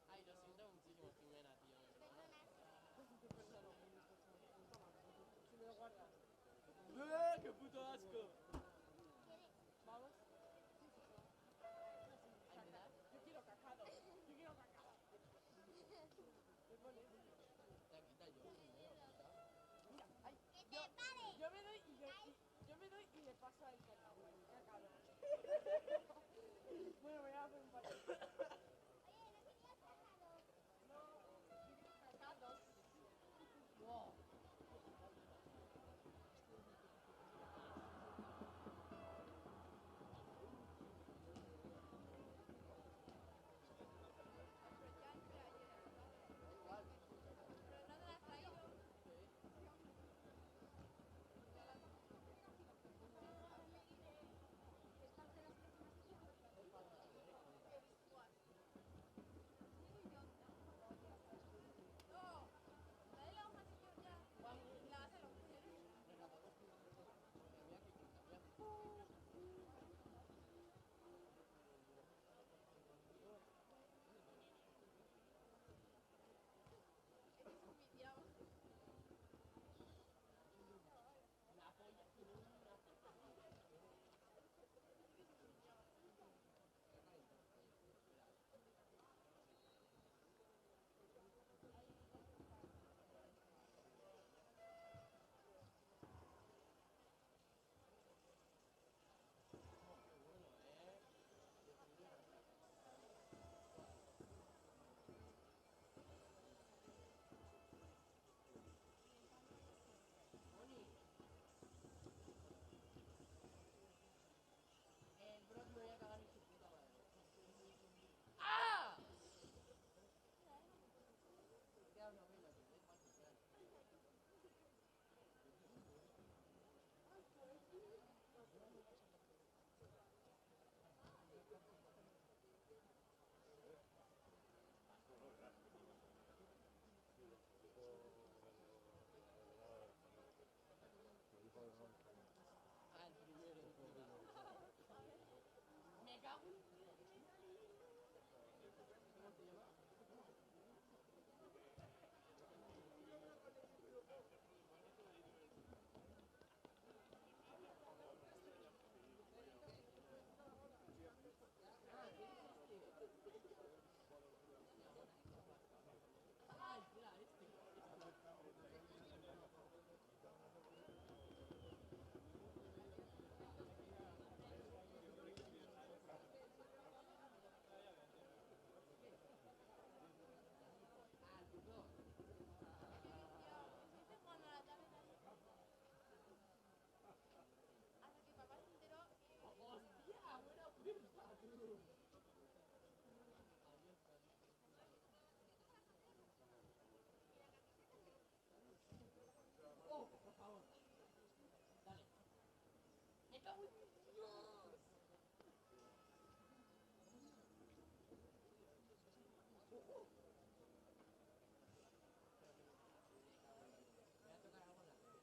Ay, lo siento muchísimo, Jimena, tío, de verdad. Si me lo guardas. ¡Qué puto asco! ¿Vamos? ¿Ay, me das? Yo quiero cacao. Yo quiero cacao. ¿Qué pones? Te quita yo, puta. Mira, ay, yo me doy y yo me doy y le paso al cacao. Cacao. Bueno, me voy a hacer un par. Wow. El bro me voy a cagar en su puta madre. ¡Ah! Queda una vela, que da igual que sea. Ah, el primero. Me cago en... ¿Cómo te llamas? Ah, ¿qué dijiste? Ah, espera, este. Ah, el puto. ¡Hostia! Buena puta, tú. Adiós, Cari. ¡Oh, por favor! Dale. ¡Me cago en Dios! Me va a tocar algo en la tele.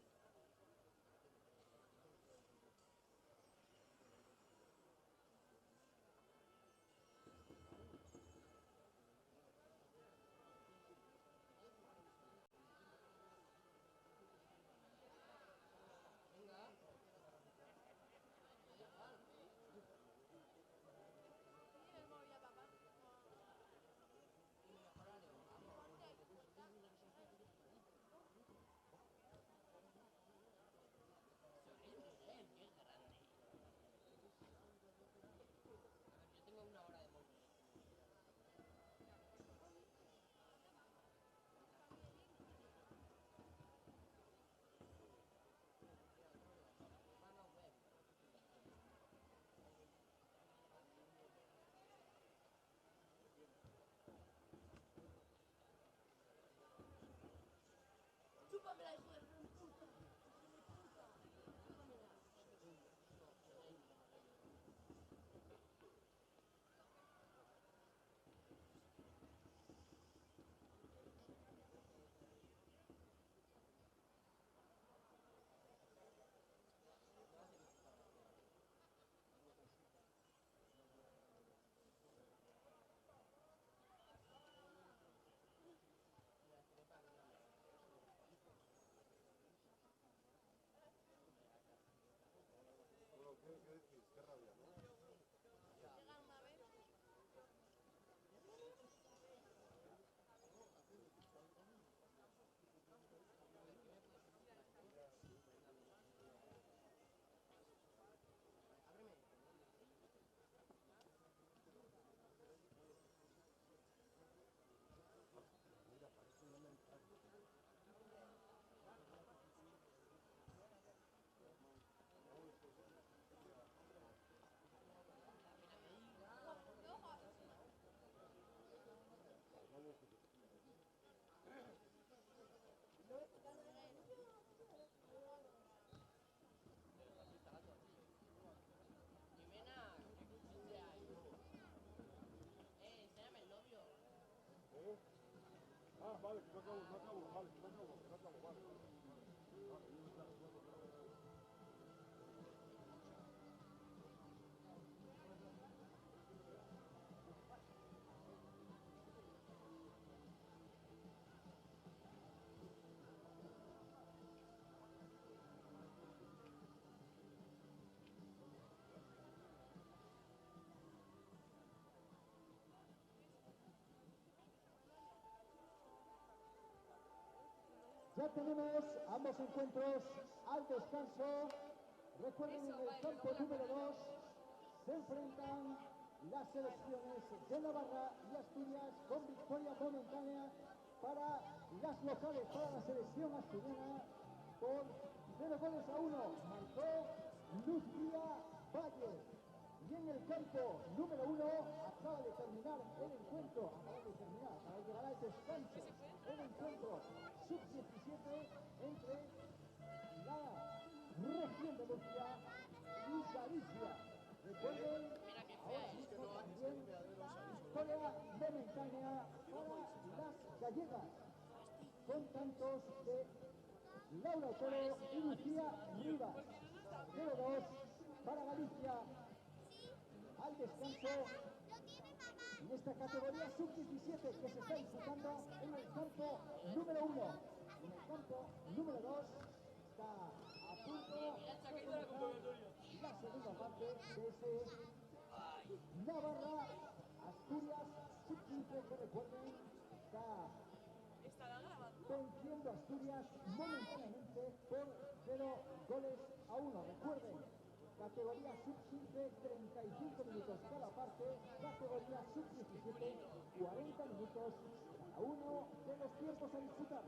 Ya tenemos ambos encuentros al descanso. Recuerden, en el campo número 2 se enfrentan las selecciones de Navarra y Asturias con victoria momentánea para las locales, para la selección asturiana por 0-1. Marcó Lucía Valle. Y en el campo número 1 acaba de terminar el encuentro, acaba de llegar al descanso, el encuentro sub-17 entre la región de Murcia y Galicia. Recuerden, ahora mismo también victoria momentánea para las gallegas, con tantos de Laura Otero y Lucía Rivas. 0-2 para Galicia. Al descanso en esta categoría sub-17 que se está disputando en el campo número 1. En el campo número 2 está a punto de comenzar la segunda parte de ese Navarra Asturias sub-15, que recuerden está venciendo Asturias momentáneamente por 0-1. Recuerden, categoría sub-15, 35 minutos cada parte. Categoría sub-17, 40 minutos cada uno de los tiempos a disputar.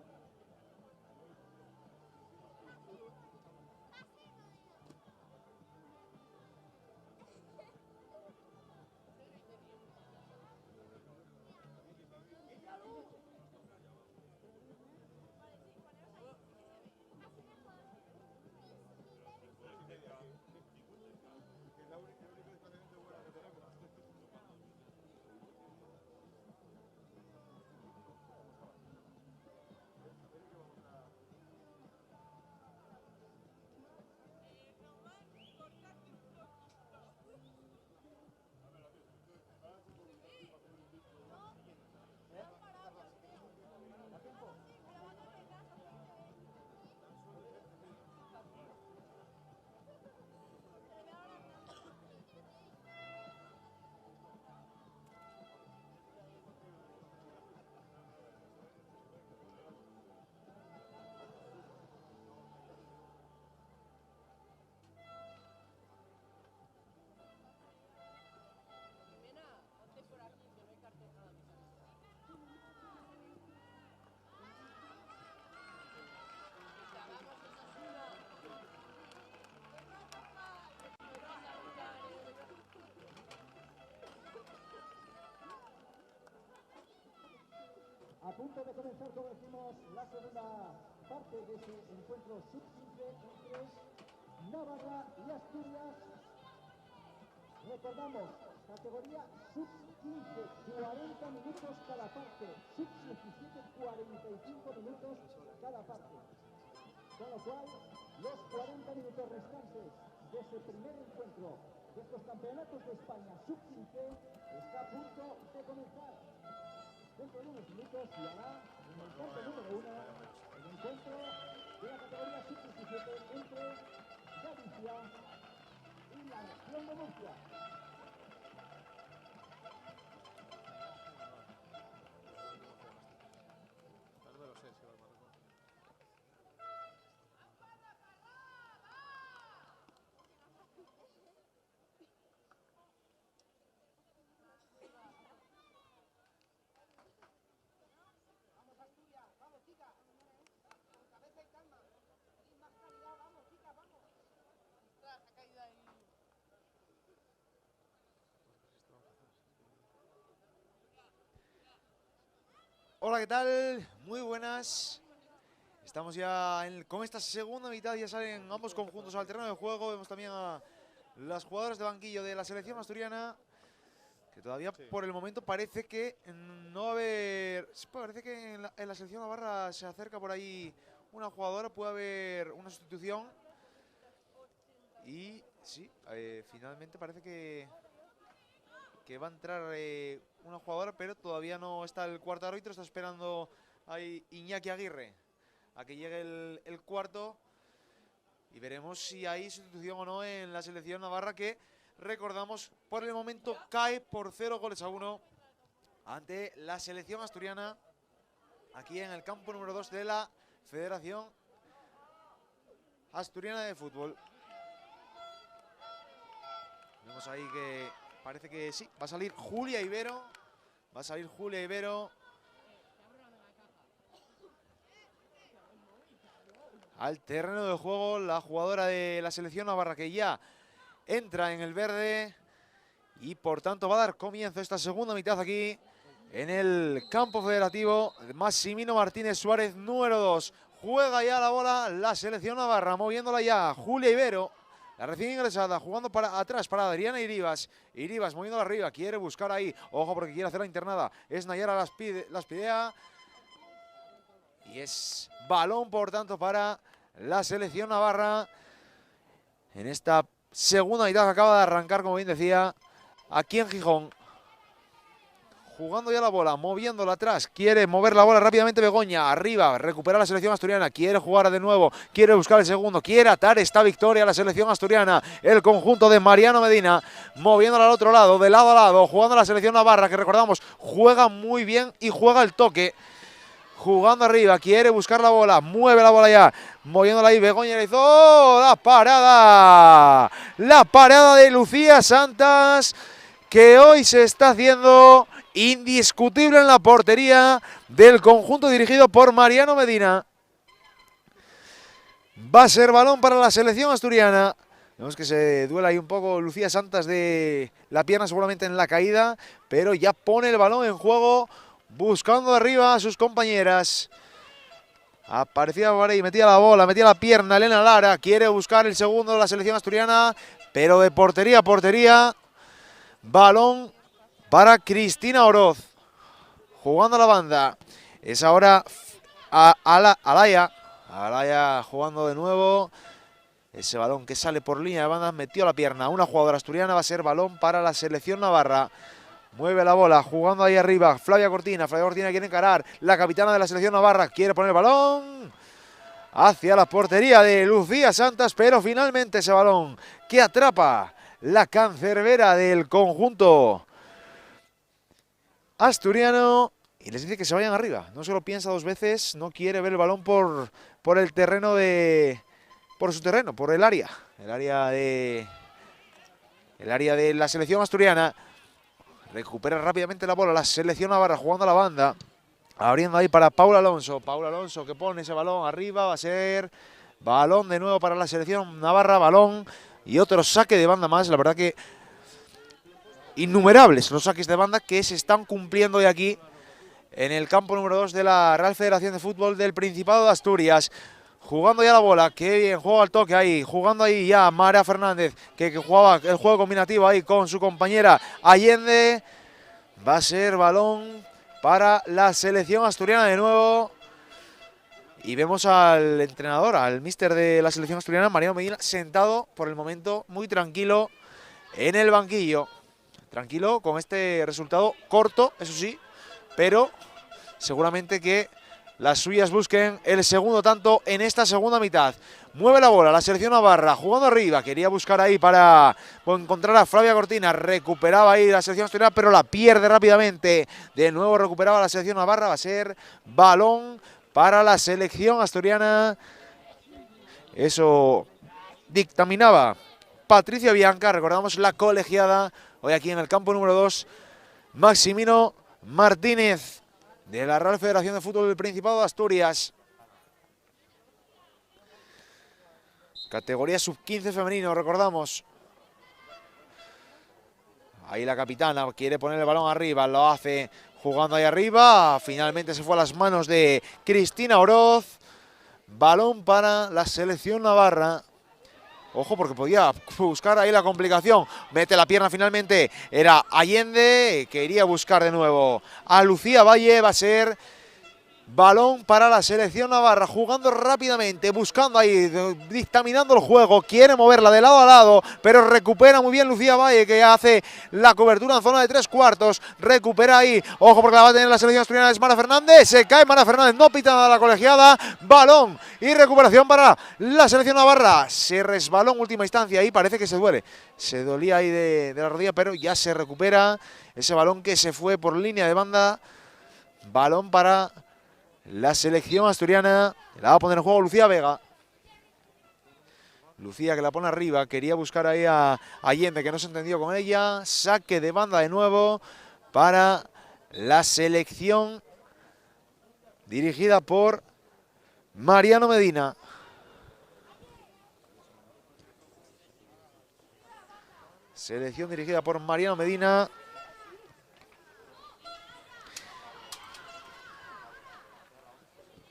A punto de comenzar, como decimos, la segunda parte de ese encuentro sub-15 entre Navarra y Asturias. Recordamos, categoría sub-15, 40 minutos cada parte. Sub-17, 45 minutos cada parte. Con lo cual, los 40 minutos restantes de ese primer encuentro de estos campeonatos de España sub-15 está a punto de comenzar. Dentro de unos minutos y hará en el campo número 1 el encuentro de la categoría sub-17 entre Galicia y la región de Murcia. Hola, ¿qué tal? Muy buenas. Estamos ya con esta segunda mitad, ya salen ambos conjuntos al terreno de juego. Vemos también a las jugadoras de banquillo de la selección asturiana Que todavía por el momento parece que no va a haber... Parece que en la selección navarra se acerca por ahí una jugadora, puede haber una sustitución. Y sí, finalmente parece que va a entrar una jugadora, pero todavía no está el cuarto árbitro, está esperando ahí Iñaki Aguirre a que llegue el cuarto. Y veremos si hay sustitución o no en la selección navarra, que recordamos por el momento cae por 0-1 ante la selección asturiana aquí en el campo número 2 de la Federación Asturiana de Fútbol. Vemos ahí que parece que sí, va a salir Julia Ibero. Va a salir Julia Ibero al terreno de juego, la jugadora de la selección navarra, que ya entra en el verde y por tanto va a dar comienzo esta segunda mitad aquí en el campo federativo. Massimino Martínez Suárez, número 2. Juega ya la bola la selección navarra, moviéndola ya Julia Ibero, la recién ingresada, jugando para atrás para Adriana Iribas. Iribas moviéndola arriba, quiere buscar ahí, ojo porque quiere hacer la internada, es Nayara Laspidea. Y es balón por tanto para la selección navarra en esta segunda mitad que acaba de arrancar, como bien decía, aquí en Gijón. Jugando ya la bola, moviéndola atrás, quiere mover la bola rápidamente Begoña, arriba, recupera la selección asturiana, quiere jugar de nuevo, quiere buscar el segundo, quiere atar esta victoria a la selección asturiana, el conjunto de Mariano Medina, moviéndola al otro lado, de lado a lado, jugando la selección navarra, que recordamos, juega muy bien y juega el toque. Jugando arriba, quiere buscar la bola, mueve la bola ya, moviéndola ahí, Begoña le hizo la parada de Lucía Santas, que hoy se está haciendo indiscutible en la portería del conjunto dirigido por Mariano Medina. Va a ser balón para la selección asturiana. Vemos que se duela ahí un poco Lucía Santas de la pierna, seguramente en la caída, pero ya pone el balón en juego, buscando arriba a sus compañeras. Aparecía por ahí, metía la bola, metía la pierna Elena Lara. Quiere buscar el segundo de la selección asturiana, pero de portería a portería. Balón para Cristina Oroz. Jugando a la banda. Es ahora Alaya. Alaya jugando de nuevo. Ese balón que sale por línea de banda, metió la pierna. Una jugadora asturiana, va a ser balón para la selección navarra. Mueve la bola, jugando ahí arriba, Flavia Cortina. Flavia Cortina quiere encarar, la capitana de la selección navarra quiere poner el balón hacia la portería de Lucía Santas, pero finalmente ese balón que atrapa la cancerbera del conjunto asturiano y les dice que se vayan arriba. No se lo piensa dos veces, no quiere ver el balón por el terreno por su terreno, por el área de la selección asturiana. Recupera rápidamente la bola la selección navarra, jugando a la banda, abriendo ahí para Paula Alonso. Paula Alonso que pone ese balón arriba, va a ser balón de nuevo para la selección navarra, balón y otro saque de banda más. La verdad que innumerables los saques de banda que se están cumpliendo hoy aquí en el campo número 2 de la Real Federación de Fútbol del Principado de Asturias. Jugando ya la bola, qué bien juega el toque ahí, jugando ahí ya Mara Fernández, que jugaba el juego combinativo ahí con su compañera Allende. Va a ser balón para la selección asturiana de nuevo. Y vemos al entrenador, al míster de la selección asturiana, Mariano Medina, sentado por el momento muy tranquilo en el banquillo. Tranquilo con este resultado corto, eso sí, pero seguramente que las suyas busquen el segundo tanto en esta segunda mitad. Mueve la bola la selección navarra, jugando arriba. Quería buscar ahí para encontrar a Flavia Cortina. Recuperaba ahí la selección asturiana, pero la pierde rápidamente. De nuevo recuperaba la selección navarra. Va a ser balón para la selección asturiana. Eso dictaminaba Patricia Bianca. Recordamos la colegiada hoy aquí en el campo número 2. Massimino Martínez, de la Real Federación de Fútbol del Principado de Asturias. Categoría sub-15 femenino, recordamos. Ahí la capitana quiere poner el balón arriba, lo hace jugando ahí arriba. Finalmente se fue a las manos de Cristina Oroz. Balón para la selección navarra. Ojo, porque podía buscar ahí la complicación. Mete la pierna finalmente. Era Allende, que iría a buscar de nuevo a Lucía Valle. Va a ser balón para la selección navarra, jugando rápidamente, buscando ahí, dictaminando el juego, quiere moverla de lado a lado, pero recupera muy bien Lucía Valle, que hace la cobertura en zona de 3/4, recupera ahí, ojo porque la va a tener la selección asturiana, es Mara Fernández, se cae Mara Fernández, no pita nada la colegiada, balón y recuperación para la selección navarra, se resbaló en última instancia y parece que se duele, se dolía ahí de la rodilla, pero ya se recupera ese balón que se fue por línea de banda, balón para la selección asturiana, la va a poner en juego Lucía Vega. Lucía que la pone arriba, quería buscar ahí a Allende, que no se entendió con ella. Saque de banda de nuevo para la selección dirigida por Mariano Medina. Selección dirigida por Mariano Medina.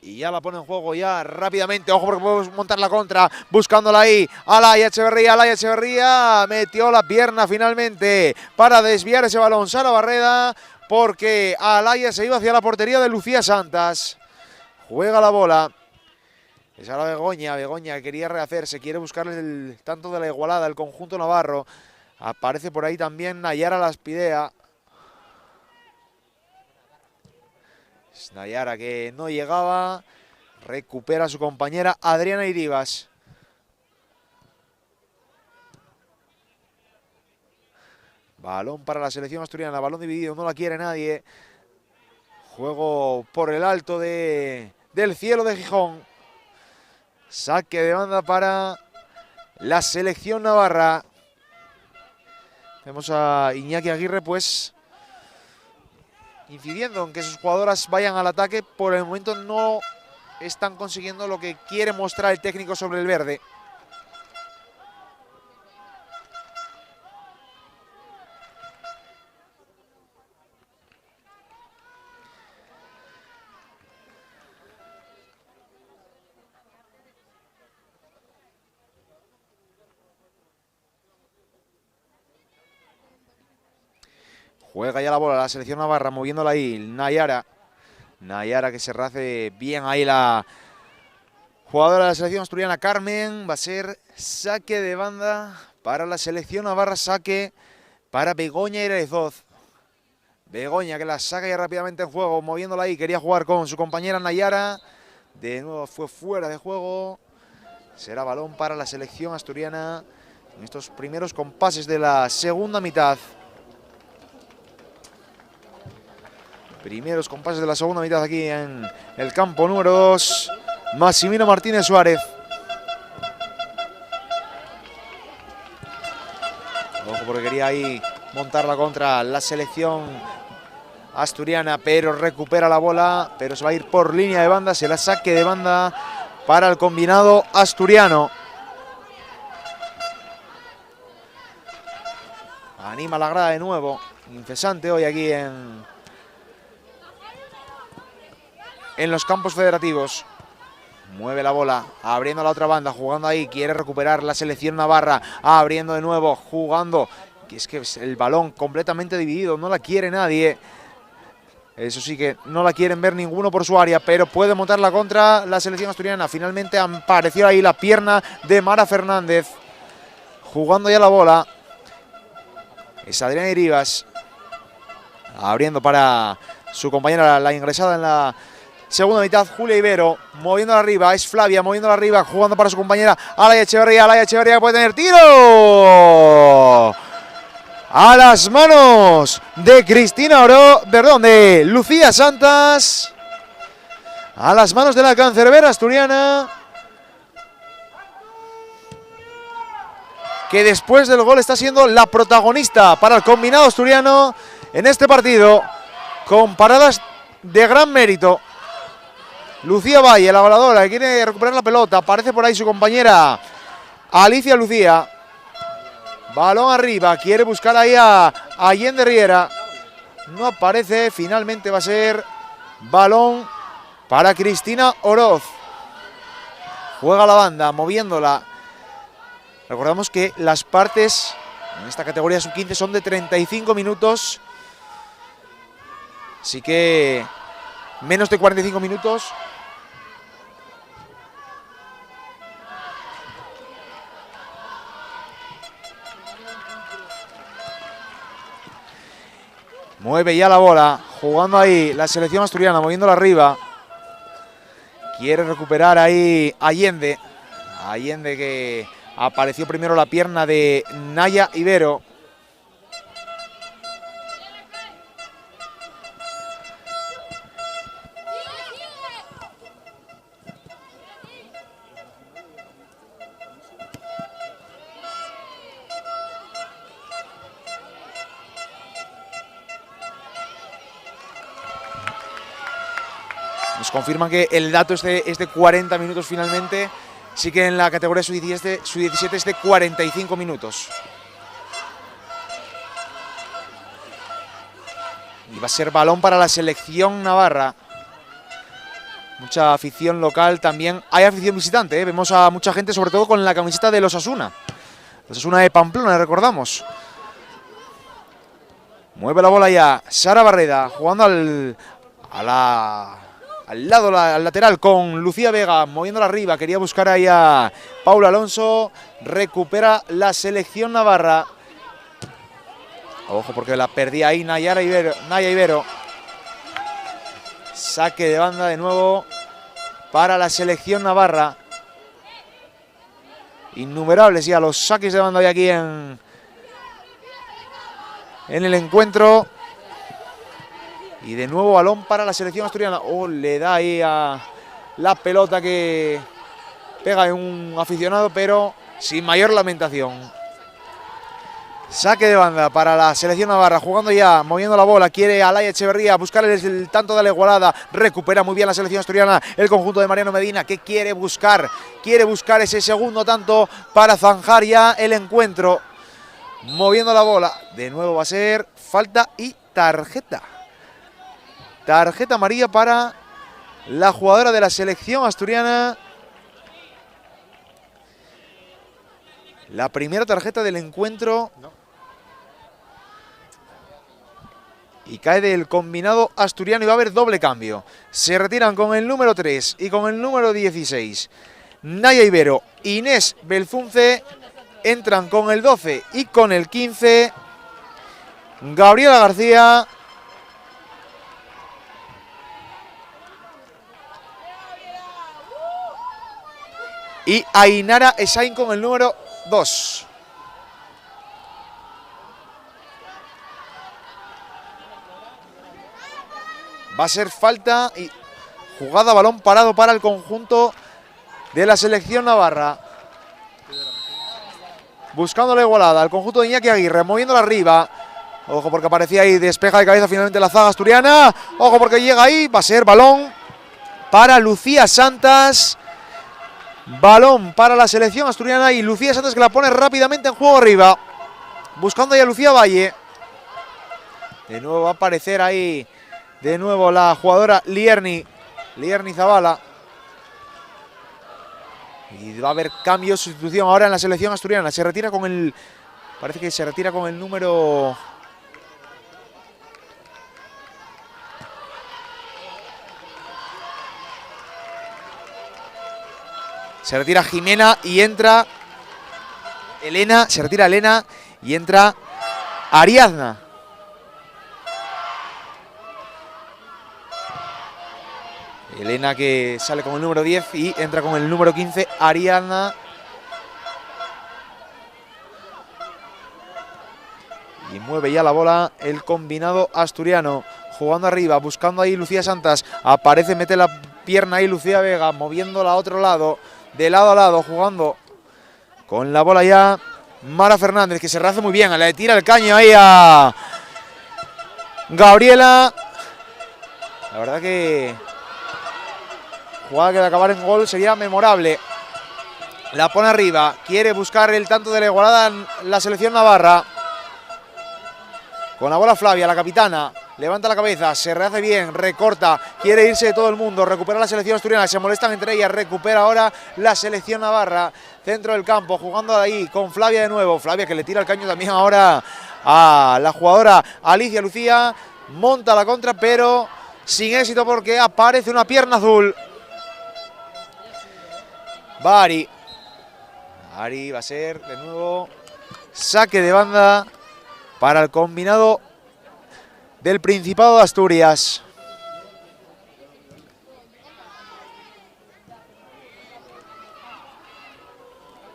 Y ya la pone en juego ya rápidamente. Ojo porque podemos montar la contra. Buscándola ahí. Alaya Echeverría. Metió la pierna finalmente para desviar ese balón. Sara Barreda. Porque Alaya se iba hacia la portería de Lucía Santas. Juega la bola. Es ahora Begoña. Begoña quería rehacerse. Quiere buscarle el tanto de la igualada. El conjunto navarro. Aparece por ahí también Nayara Laspidea. Nayara que no llegaba, recupera a su compañera Adriana Iribas. Balón para la selección asturiana, balón dividido, no la quiere nadie. Juego por el alto del cielo de Gijón. Saque de banda para la selección navarra. Vemos a Iñaki Aguirre pues incidiendo en que sus jugadoras vayan al ataque. Por el momento no están consiguiendo lo que quiere mostrar el técnico sobre el verde. Juega ya la bola la selección navarra, moviéndola ahí, Nayara. Nayara que se race bien ahí la jugadora de la selección asturiana, Carmen. Va a ser saque de banda para la selección navarra, saque para Begoña Irezoz. Begoña que la saca ya rápidamente en juego, moviéndola ahí, quería jugar con su compañera Nayara. De nuevo fue fuera de juego. Será balón para la selección asturiana en estos primeros compases de la segunda mitad. Primeros compases de la segunda mitad aquí en el campo número 2. Massimino Martínez Suárez. Ojo porque quería ahí montarla contra la selección asturiana, pero recupera la bola, pero se va a ir por línea de banda, se la saque de banda para el combinado asturiano. Anima la grada de nuevo, incesante hoy aquí en los campos federativos. Mueve la bola, abriendo la otra banda, jugando ahí, quiere recuperar la selección navarra, abriendo de nuevo, jugando, que es que el balón completamente dividido, no la quiere nadie. Eso sí que no la quieren ver ninguno por su área, pero puede montarla contra la selección asturiana. Finalmente apareció ahí la pierna de Mara Fernández, jugando ya la bola. Es Adriana Iribas, abriendo para su compañera, la ingresada en la segunda mitad, Julia Ibero, moviéndola arriba, es Flavia moviéndola arriba, jugando para su compañera Alaya Echeverría que puede tener tiro a las manos de de Lucía Santas, a las manos de la cancerbera asturiana, que después del gol está siendo la protagonista para el combinado asturiano en este partido, con paradas de gran mérito. Lucía Valle, la voladora, que quiere recuperar la pelota. Aparece por ahí su compañera Alicia Lucía. Balón arriba, quiere buscar ahí a Allende Riera. No aparece, finalmente va a ser balón para Cristina Oroz. Juega la banda, moviéndola. Recordamos que las partes en esta categoría sub-15 son de 35 minutos. Así que menos de 45 minutos. Mueve ya la bola, jugando ahí la selección asturiana, moviéndola arriba. Quiere recuperar ahí Allende. Allende que apareció primero la pierna de Naya Ibero. Nos confirman que el dato es de 40 minutos finalmente. Sí que en la categoría sub-17 es de 45 minutos. Y va a ser balón para la selección navarra. Mucha afición local también. Hay afición visitante, ¿eh? Vemos a mucha gente, sobre todo con la camiseta de los Osasuna. Los Osasuna de Pamplona, recordamos. Mueve la bola ya Sara Barreda, jugando al lado, al lateral, con Lucía Vega, moviéndola arriba. Quería buscar ahí a Paula Alonso. Recupera la selección navarra. Ojo, porque la perdía ahí Naya Ibero. Saque de banda de nuevo para la selección navarra. Innumerables ya los saques de banda de aquí en el encuentro. Y de nuevo balón para la selección asturiana. Oh, le da ahí a la pelota que pega en un aficionado, pero sin mayor lamentación. Saque de banda para la selección navarra, jugando ya, moviendo la bola. Quiere Alaya Echeverría buscar el tanto de la igualada. Recupera muy bien la selección asturiana, el conjunto de Mariano Medina, que quiere buscar ese segundo tanto para zanjar ya el encuentro. Moviendo la bola. De nuevo va a ser falta y tarjeta. Tarjeta amarilla para la jugadora de la selección asturiana. La primera tarjeta del encuentro. Y cae del combinado asturiano y va a haber doble cambio. Se retiran con el número 3 y con el número 16. Naya Ibero, Inés Belzunce. Entran con el 12 y con el 15. Gabriela García. Y Ainara Esain con el número 2. Va a ser falta y jugada balón parado para el conjunto de la selección navarra. Buscando la igualada, el conjunto de Iñaki Aguirre, moviéndola arriba. Ojo porque aparecía ahí, despeja de cabeza finalmente la zaga asturiana. Ojo porque llega ahí, va a ser balón para Lucía Santas. Balón para la selección asturiana y Lucía Santos que la pone rápidamente en juego arriba. Buscando ya a Lucía Valle. De nuevo va a aparecer ahí. De nuevo la jugadora Lierni Zavala. Y va a haber cambio, sustitución ahora en la selección asturiana. Se retira con el... Parece que se retira con el número... Se retira Jimena y entra Elena. Se retira Elena y entra Ariadna. Elena que sale con el número 10 y entra con el número 15 Ariadna. Y mueve ya la bola el combinado asturiano. Jugando arriba, buscando ahí Lucía Santas. Aparece, mete la pierna ahí Lucía Vega, moviéndola a otro lado. De lado a lado, jugando con la bola ya Mara Fernández, que se rehace muy bien. Le tira el caño ahí a Gabriela. La verdad que jugada que de acabar en gol sería memorable. La pone arriba, quiere buscar el tanto de la igualada en la selección navarra. Con la bola Flavia, la capitana. Levanta la cabeza, se rehace bien, recorta, quiere irse de todo el mundo, recupera la selección asturiana, se molestan entre ellas, recupera ahora la selección navarra. centro del campo, jugando ahí con Flavia de nuevo. Flavia que le tira el caño también ahora a la jugadora Alicia Lucía. Monta la contra, pero sin éxito porque aparece una pierna azul. Va Ari. Ari va a ser de nuevo saque de banda para el combinado del Principado de Asturias.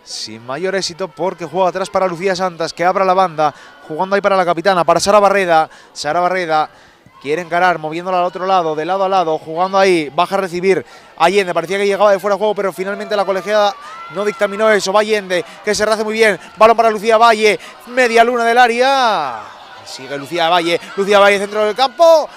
Sin mayor éxito porque juega atrás para Lucía Santas, que abra la banda, jugando ahí para la capitana, para Sara Barreda. Sara Barreda quiere encarar, moviéndola al otro lado, de lado a lado, jugando ahí, baja a recibir Allende, parecía que llegaba de fuera de juego, pero finalmente la colegiada no dictaminó eso. Va Allende, que se rehace muy bien, balón para Lucía Valle, media luna del área, sigue Lucía Valle centro del campo.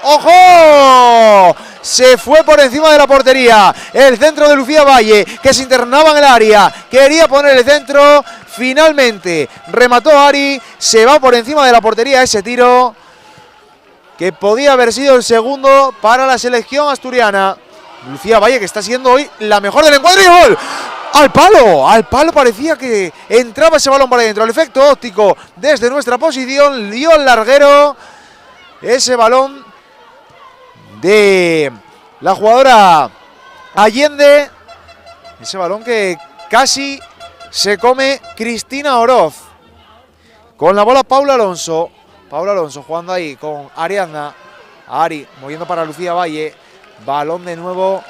¡Ojo! Se fue por encima de la portería el centro de Lucía Valle, que se internaba en el área, quería poner el centro, finalmente remató Ari, se va por encima de la portería ese tiro, que podía haber sido el segundo para la selección asturiana. Lucía Valle, que está siendo hoy la mejor del encuentro, y gol. Al palo parecía que entraba ese balón para adentro. El efecto óptico desde nuestra posición dio al larguero ese balón de la jugadora Allende, ese balón que casi se come Cristina Oroz. Con la bola Paula Alonso jugando ahí con Ariadna. Ari moviendo para Lucía Valle, balón de nuevo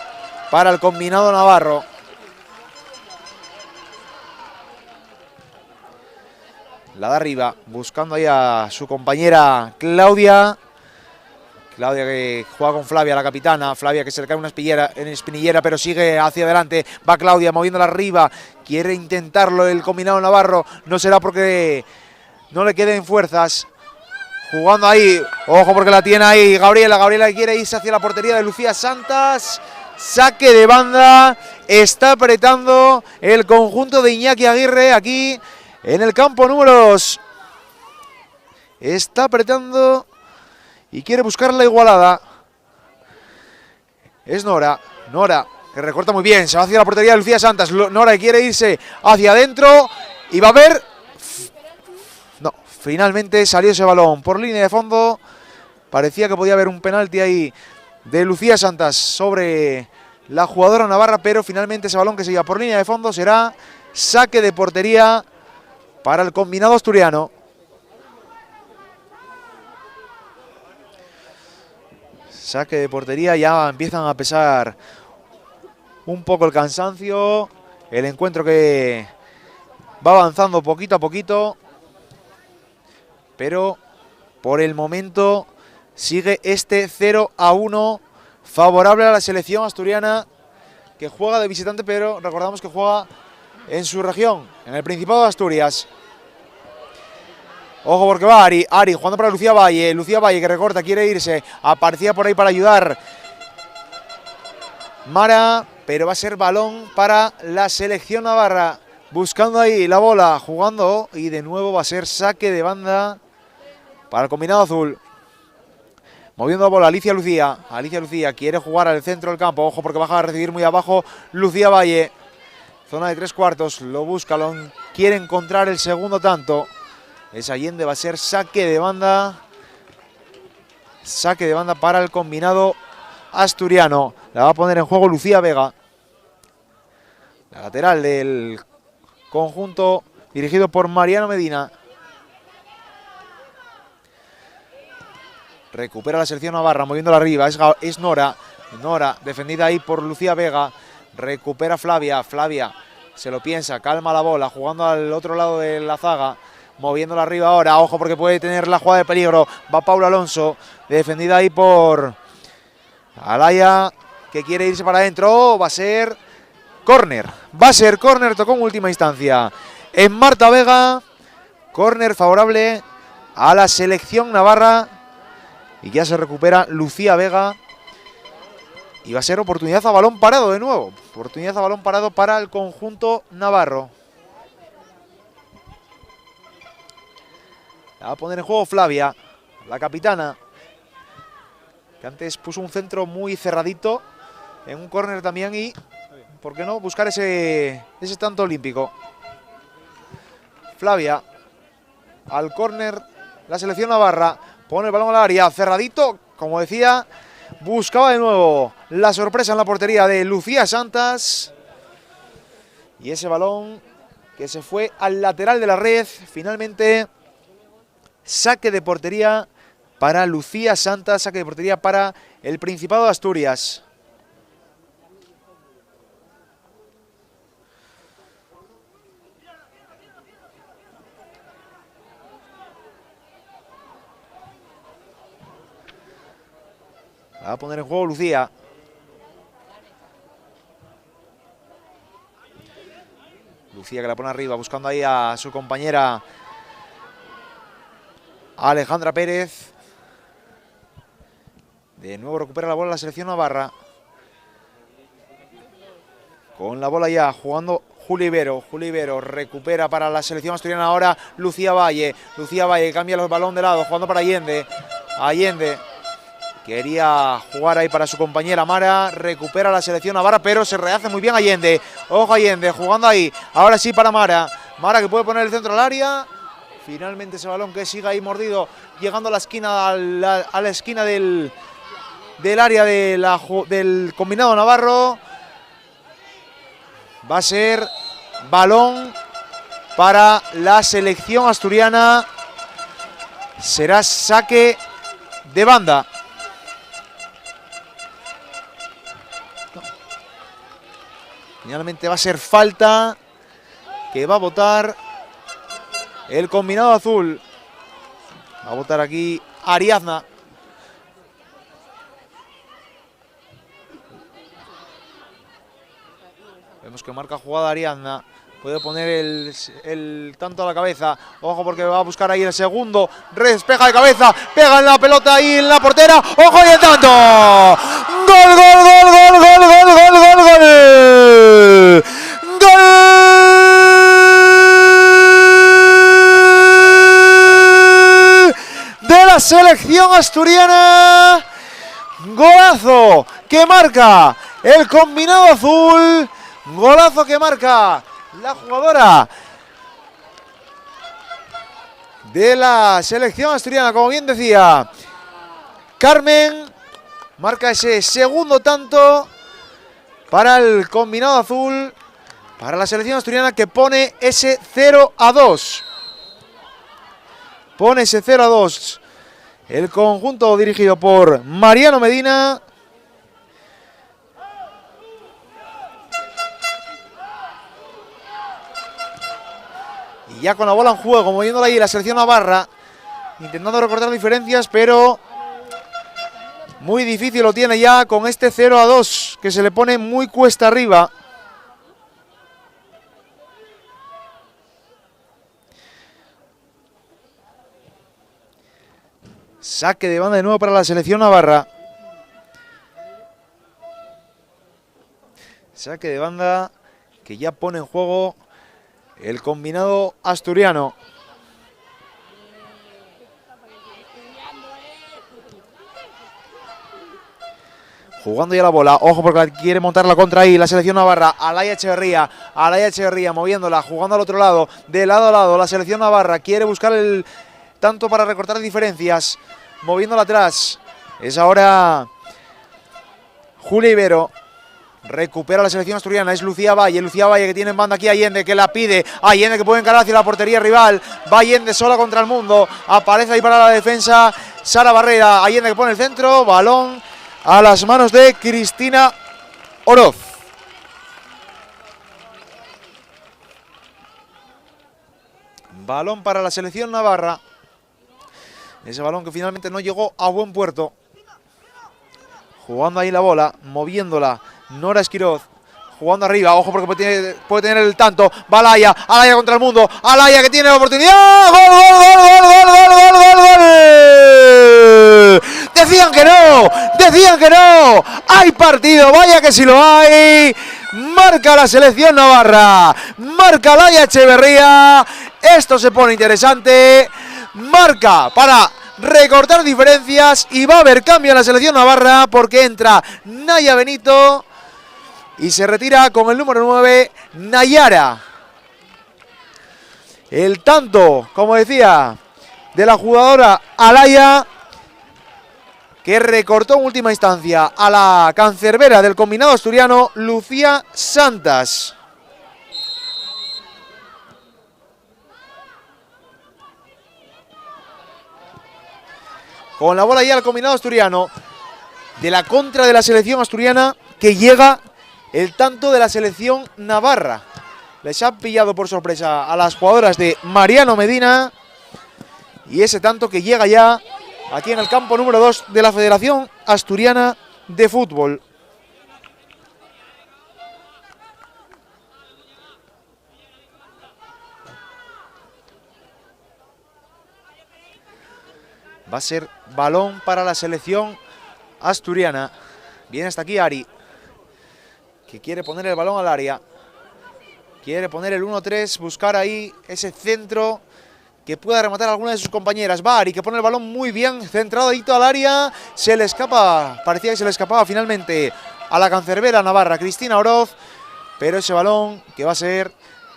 para el combinado navarro. La de arriba, buscando ahí a su compañera Claudia. Claudia que juega con Flavia, la capitana. Flavia que se le cae una espinillera, pero sigue hacia adelante. Va Claudia moviéndola arriba. Quiere intentarlo el combinado navarro. No será porque no le queden fuerzas. Jugando ahí. Ojo porque la tiene ahí Gabriela. Gabriela quiere irse hacia la portería de Lucía Santas. Saque de banda. Está apretando el conjunto de Iñaki Aguirre aquí en el campo números. Está apretando y quiere buscar la igualada. Es Nora, que recorta muy bien, se va hacia la portería de Lucía Santas. Nora quiere irse hacia adentro y va a ver. No, finalmente salió ese balón por línea de fondo. Parecía que podía haber un penalti ahí de Lucía Santas sobre la jugadora navarra, pero finalmente ese balón que se iba por línea de fondo será saque de portería para el combinado asturiano. Saque de portería, ya empiezan a pesar un poco el cansancio. El encuentro que va avanzando poquito a poquito, pero por el momento sigue este 0-1 favorable a la selección asturiana, que juega de visitante, pero recordamos que juega en su región, en el Principado de Asturias. Ojo porque va Ari jugando para Lucía Valle que recorta, quiere irse, aparecía por ahí para ayudar Mara, pero va a ser balón para la selección navarra, buscando ahí la bola, jugando, y de nuevo va a ser saque de banda para el combinado azul. Moviendo la bola Alicia Lucía quiere jugar al centro del campo, ojo porque baja a recibir muy abajo Lucía Valle, zona de 3/4, lo busca, quiere encontrar el segundo tanto. Es Allende, va a ser saque de banda para el combinado asturiano. La va a poner en juego Lucía Vega, la lateral del conjunto dirigido por Mariano Medina. Recupera la selección navarra, moviéndola arriba, es Nora, defendida ahí por Lucía Vega. Recupera Flavia se lo piensa, calma la bola, jugando al otro lado de la zaga. Moviéndola arriba ahora, ojo porque puede tener la jugada de peligro. Va Paula Alonso, defendida ahí por Alaya, que quiere irse para adentro. Va a ser córner, tocó en última instancia en Marta Vega. Córner favorable a la selección navarra. Y ya se recupera Lucía Vega. Y va a ser oportunidad a balón parado de nuevo. Oportunidad a balón parado para el conjunto navarro. La va a poner en juego Flavia, la capitana, que antes puso un centro muy cerradito en un córner también y ¿por qué no?, buscar ese tanto olímpico. Flavia, al córner, la selección navarra, pone el balón al área, cerradito, como decía, buscaba de nuevo la sorpresa en la portería de Lucía Santas. Y ese balón que se fue al lateral de la red, finalmente saque de portería para Lucía Santas, saque de portería para el Principado de Asturias. Va a poner en juego Lucía. Lucía que la pone arriba, buscando ahí a su compañera Alejandra Pérez. De nuevo recupera la bola la selección navarra. Con la bola ya jugando Juli Ibero. Juli Ibero recupera para la selección asturiana ahora Lucía Valle. Lucía Valle cambia el balón de lado, jugando para Allende. Allende quería jugar ahí para su compañera Mara. Recupera la selección navarra, pero se rehace muy bien Allende. Ojo Allende, jugando ahí. Ahora sí para Mara. Mara que puede poner el centro al área. Finalmente ese balón que sigue ahí mordido, llegando a la esquina, a la esquina del área del combinado navarro. Va a ser balón para la selección asturiana. Será saque de banda. Finalmente va a ser falta que va a votar el combinado azul. Va a votar aquí Ariadna. Vemos que marca jugada Ariadna. Puede poner el tanto a la cabeza. Ojo porque va a buscar ahí el segundo. Despeja de cabeza. Pega en la pelota ahí en la portera. Ojo y el tanto. ¡Gol, gol, gol, gol, gol, gol, gol, gol, gol! ¡Gol! De la selección asturiana. Golazo que marca el combinado azul. Golazo que marca la jugadora de la selección asturiana, como bien decía Carmen. Marca ese segundo tanto para el combinado azul, para la selección asturiana, que pone ese 0-2. Pone ese 0-2 el conjunto dirigido por Mariano Medina. Y ya con la bola en juego, moviéndola ahí la selección navarra, intentando recortar diferencias, pero muy difícil lo tiene ya con este 0-2, que se le pone muy cuesta arriba. Saque de banda de nuevo para la selección navarra. Saque de banda que ya pone en juego el combinado asturiano. Jugando ya la bola, ojo porque quiere montar la contra ahí la selección navarra. Alaya Echeverría moviéndola, jugando al otro lado, de lado a lado. La selección navarra quiere buscar el tanto para recortar diferencias, moviéndola atrás. Es ahora Julia Ibero. Recupera la selección asturiana, es Lucía Valle que tiene en banda aquí Allende, que la pide, Allende que puede encarar hacia la portería rival, va Allende sola contra el mundo, aparece ahí para la defensa Sara Barrera, Allende que pone el centro, balón a las manos de Cristina Oroz. Balón para la selección navarra, ese balón que finalmente no llegó a buen puerto. Jugando ahí la bola, moviéndola Nora Esquiroz, jugando arriba, ojo porque puede tener el tanto. Va Alaya contra el mundo, Alaya que tiene la oportunidad. ¡Gol, gol, gol, gol, gol, gol, gol, gol, gol! Decían que no, hay partido, vaya que si lo hay. Marca la selección navarra, marca Alaya Echeverría, esto se pone interesante. Marca para recortar diferencias y va a haber cambio en la selección navarra porque entra Naya Benito Y se retira con el número 9, Nayara. El tanto, como decía, de la jugadora Alaya, que recortó en última instancia a la cancerbera del combinado asturiano, Lucía Santas. Con la bola ya al combinado asturiano, de la contra de la selección asturiana, que llega el tanto de la selección navarra. Les ha pillado por sorpresa a las jugadoras de Mariano Medina. Y ese tanto que llega ya aquí en el campo número 2 de la Federación Asturiana de Fútbol. Va a ser balón para la selección asturiana. Viene hasta aquí Ari, que quiere poner el balón al área. Quiere poner el 1-3, buscar ahí ese centro que pueda rematar a alguna de sus compañeras. Va Ari, que pone el balón muy bien, centradito al área. Se le escapa, parecía que se le escapaba finalmente a la cancerbera navarra, Cristina Oroz. Pero ese balón que va a ser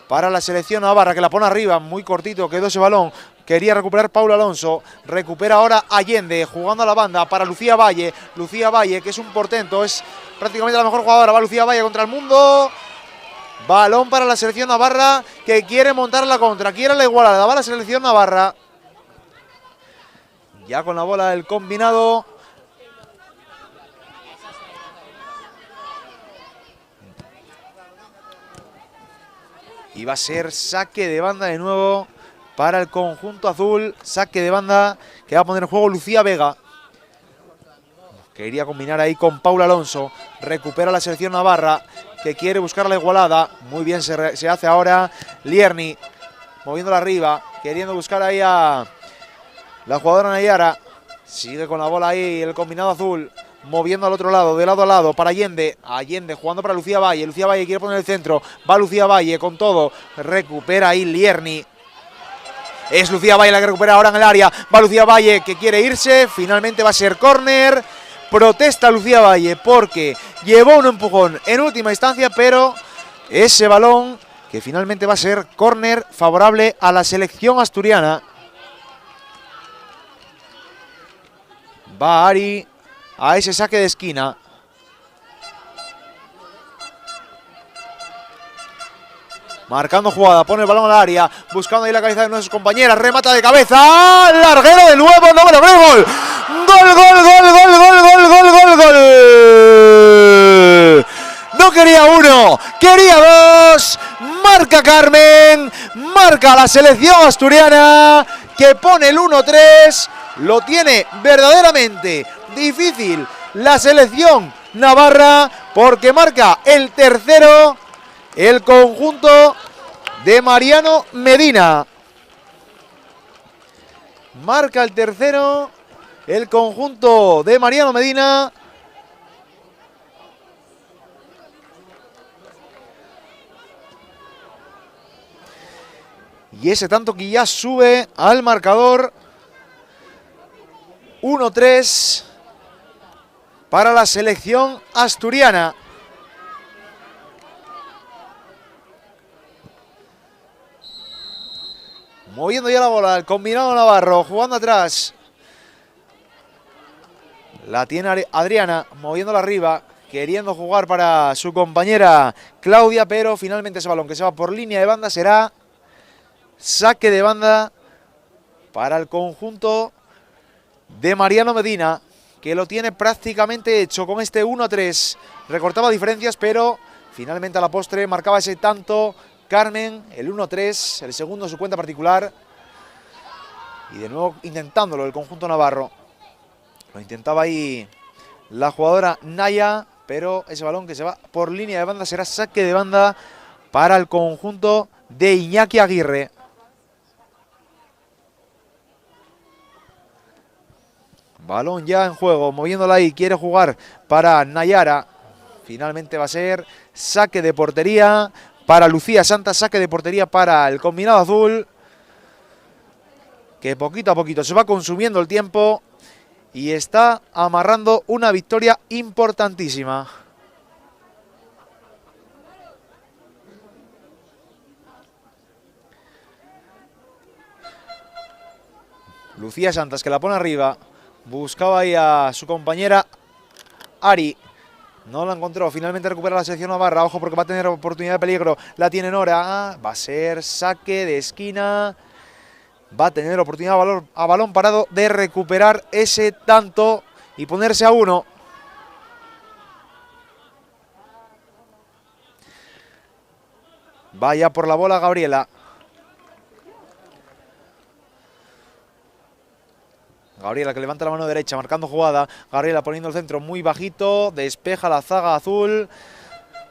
para la selección navarra, que la pone arriba, muy cortito quedó ese balón. Quería recuperar Paula Alonso, recupera ahora Allende, jugando a la banda para Lucía Valle. Lucía Valle, que es un portento, es prácticamente la mejor jugadora. Va Lucía Valle contra el mundo. Balón para la selección navarra, que quiere montar la contra, quiere la igualada. Va la selección navarra. Ya con la bola del combinado. Y va a ser saque de banda de nuevo para el conjunto azul. Saque de banda que va a poner en juego Lucía Vega. Quería combinar ahí con Paula Alonso. Recupera la selección navarra, que quiere buscar la igualada. Muy bien se hace ahora Lierni, moviéndola arriba, queriendo buscar ahí a la jugadora Nayara. Sigue con la bola ahí el combinado azul, moviendo al otro lado, de lado a lado, para Allende. Allende jugando para Lucía Valle. Lucía Valle quiere poner el centro. Va Lucía Valle con todo. Recupera ahí Lierni. Es Lucía Valle la que recupera ahora en el área. Va Lucía Valle, que quiere irse. Finalmente va a ser córner. Protesta Lucía Valle porque llevó un empujón en última instancia, pero ese balón que finalmente va a ser córner favorable a la selección asturiana. Va Ari a ese saque de esquina. Marcando jugada, pone el balón al área, buscando ahí la cabeza de una de sus compañeras, remata de cabeza, larguero de nuevo, no me lo creo, gol. Gol, gol, gol, gol, gol, gol, gol, gol, gol. No quería uno, quería dos. Marca Carmen, marca la selección asturiana, que pone el 1-3. Lo tiene verdaderamente difícil la selección navarra, porque marca el tercero el conjunto de Mariano Medina. Marca el tercero el conjunto de Mariano Medina. Y ese tanto que ya sube al marcador. 1-3 para la selección asturiana. Moviendo ya la bola, el combinado navarro, jugando atrás. La tiene Adriana, moviéndola arriba, queriendo jugar para su compañera Claudia, pero finalmente ese balón que se va por línea de banda será saque de banda para el conjunto de Mariano Medina, que lo tiene prácticamente hecho con este 1-3. Recortaba diferencias, pero finalmente a la postre marcaba ese tanto Carmen, el 1-3, el segundo en su cuenta particular. Y de nuevo intentándolo el conjunto navarro. Lo intentaba ahí la jugadora Naya, pero ese balón que se va por línea de banda será saque de banda para el conjunto de Iñaki Aguirre. Balón ya en juego, moviéndola ahí, quiere jugar para Nayara. Finalmente va a ser saque de portería para Lucía Santas, saque de portería para el combinado azul, que poquito a poquito se va consumiendo el tiempo y está amarrando una victoria importantísima. Lucía Santas, que la pone arriba. Buscaba ahí a su compañera Ari. No la encontró. Finalmente recupera la selección navarra. Ojo porque va a tener oportunidad de peligro. La tiene Nora. Va a ser saque de esquina. Va a tener oportunidad a balón parado de recuperar ese tanto y ponerse a 1. Vaya por la bola Gabriela. Gabriela que levanta la mano derecha, marcando jugada. Gabriela poniendo el centro muy bajito. Despeja la zaga azul.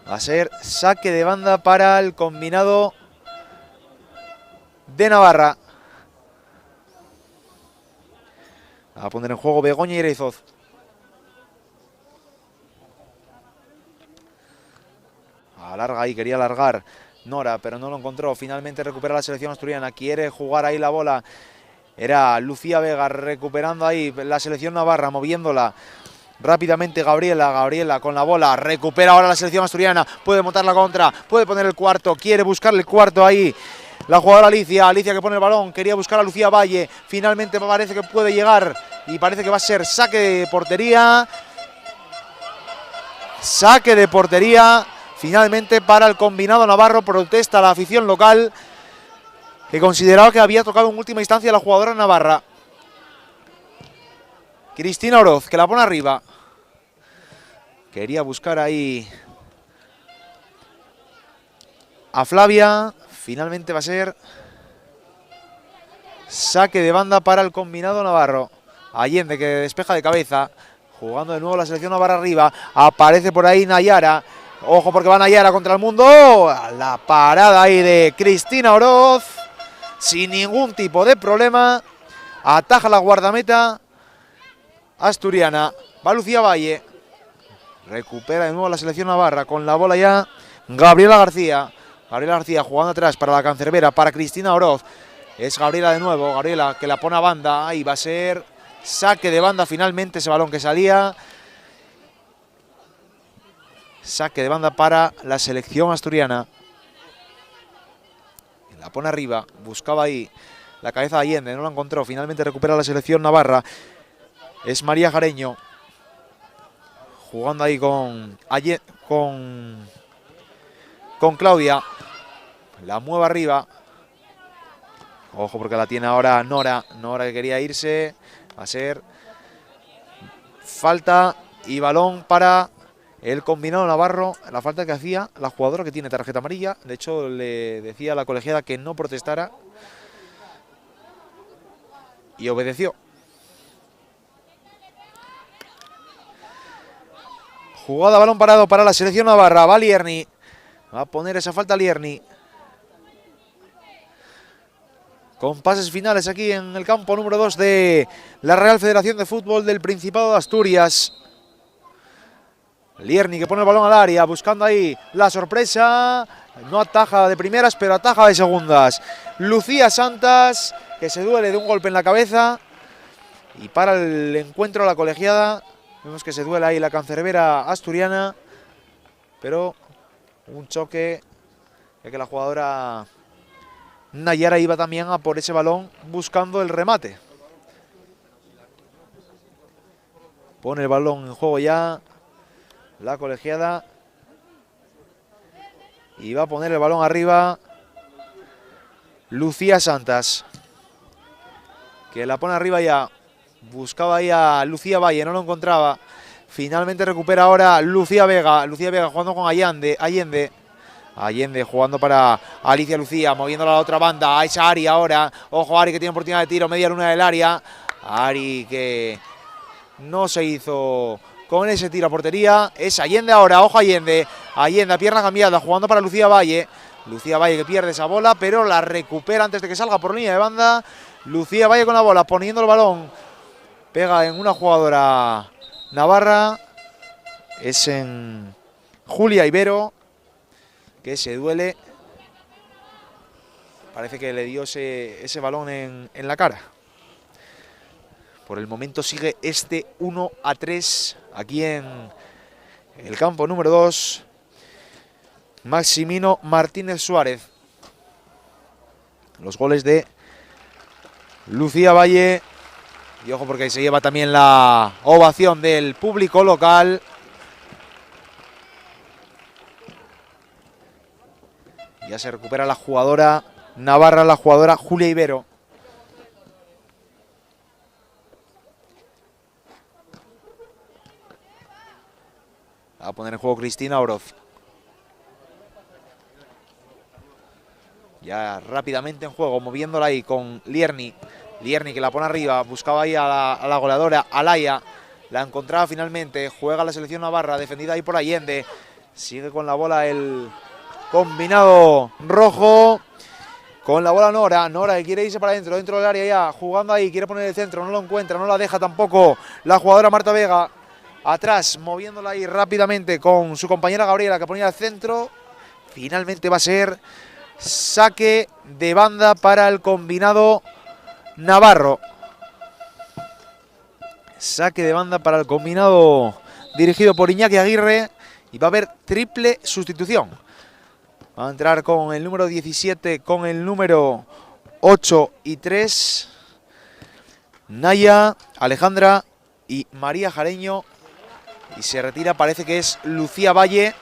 Va a ser saque de banda para el combinado de Navarra. Va a poner en juego Begoña Ireizoz. Alarga ahí, quería alargar Nora, pero no lo encontró. Finalmente recupera la selección asturiana. Quiere jugar ahí la bola. Era Lucía Vega recuperando ahí la selección navarra, moviéndola rápidamente Gabriela. Gabriela con la bola. Recupera ahora la selección asturiana. Puede montar la contra. Puede poner el cuarto. Quiere buscarle el cuarto ahí. La jugadora Alicia. Alicia que pone el balón. Quería buscar a Lucía Valle. Finalmente parece que puede llegar. Y parece que va a ser saque de portería. Saque de portería. Finalmente para el combinado navarro. Protesta la afición local, que consideraba que había tocado en última instancia la jugadora navarra. Cristina Oroz, que la pone arriba. Quería buscar ahí a Flavia. Finalmente va a ser saque de banda para el combinado navarro. Allende que despeja de cabeza. Jugando de nuevo la selección navarra arriba. Aparece por ahí Nayara. Ojo porque va Nayara contra el mundo. La parada ahí de Cristina Oroz. Sin ningún tipo de problema. Ataja la guardameta asturiana. Va Lucía Valle. Recupera de nuevo la selección navarra. Con la bola ya Gabriela García. Gabriela García jugando atrás para la cancerbera. Para Cristina Oroz. Es Gabriela de nuevo. Gabriela que la pone a banda. Ahí va a ser saque de banda finalmente. Ese balón que salía. Saque de banda para la selección asturiana. La pone arriba. Buscaba ahí la cabeza de Allende. No la encontró. Finalmente recupera la selección navarra. Es María Jareño. Jugando ahí con Claudia. La mueve arriba. Ojo porque la tiene ahora Nora. Nora que quería irse. Va a ser falta y balón para el combinado navarro. La falta que hacía la jugadora que tiene tarjeta amarilla. De hecho le decía a la colegiada que no protestara. Y obedeció. Jugada balón parado para la selección navarra. Va Lierni. Va a poner esa falta Lierni. Con pases finales aquí en el campo número 2 de la Real Federación de Fútbol del Principado de Asturias. Lierni que pone el balón al área, buscando ahí la sorpresa. No ataja de primeras, pero ataja de segundas. Lucía Santas, que se duele de un golpe en la cabeza. Y para el encuentro la colegiada. Vemos que se duele ahí la cancerbera asturiana. Pero un choque de que la jugadora Nayara iba también a por ese balón buscando el remate. Pone el balón en juego ya la colegiada. Y va a poner el balón arriba Lucía Santas, que la pone arriba ya. Buscaba ahí a Lucía Valle, no lo encontraba. Finalmente recupera ahora Lucía Vega. Lucía Vega jugando con Allende. Allende jugando para Alicia Lucía, moviéndola a la otra banda. A esa Ari ahora. Ojo, Ari que tiene oportunidad de tiro, media luna del área. Ari que no se hizo con ese tiro a portería. Es Allende ahora, ojo Allende. Allende a pierna cambiada, jugando para Lucía Valle. Lucía Valle que pierde esa bola, pero la recupera antes de que salga por línea de banda. Lucía Valle con la bola, poniendo el balón. Pega en una jugadora navarra. Es en Julia Ibero, que se duele. Parece que le dio ese balón en la cara. Por el momento sigue este 1-3 aquí en el campo número 2. Maximino Martínez Suárez. Los goles de Lucía Valle Y ojo porque se lleva también la ovación del público local. Ya se recupera la jugadora navarra, la jugadora Julia Ibero. Va a poner en juego Cristina Oroz. Ya rápidamente en juego, moviéndola ahí con Lierni. Lierni que la pone arriba, buscaba ahí a la goleadora, Alaya. La encontraba finalmente, juega la selección navarra, defendida ahí por Allende. Sigue con la bola el combinado rojo. Con la bola Nora, Nora que quiere irse para adentro, dentro del área ya, jugando ahí, quiere poner el centro, no lo encuentra, no la deja tampoco la jugadora Marta Vega. Atrás, moviéndola ahí rápidamente con su compañera Gabriela que ponía el centro. Finalmente va a ser saque de banda para el combinado navarro. Saque de banda para el combinado dirigido por Iñaki Aguirre. Y va a haber triple sustitución. Va a entrar con el número 17, con el número 8 y 3. Naya, Alejandra y María Jareño. Y se retira, parece que es Lucía Valle.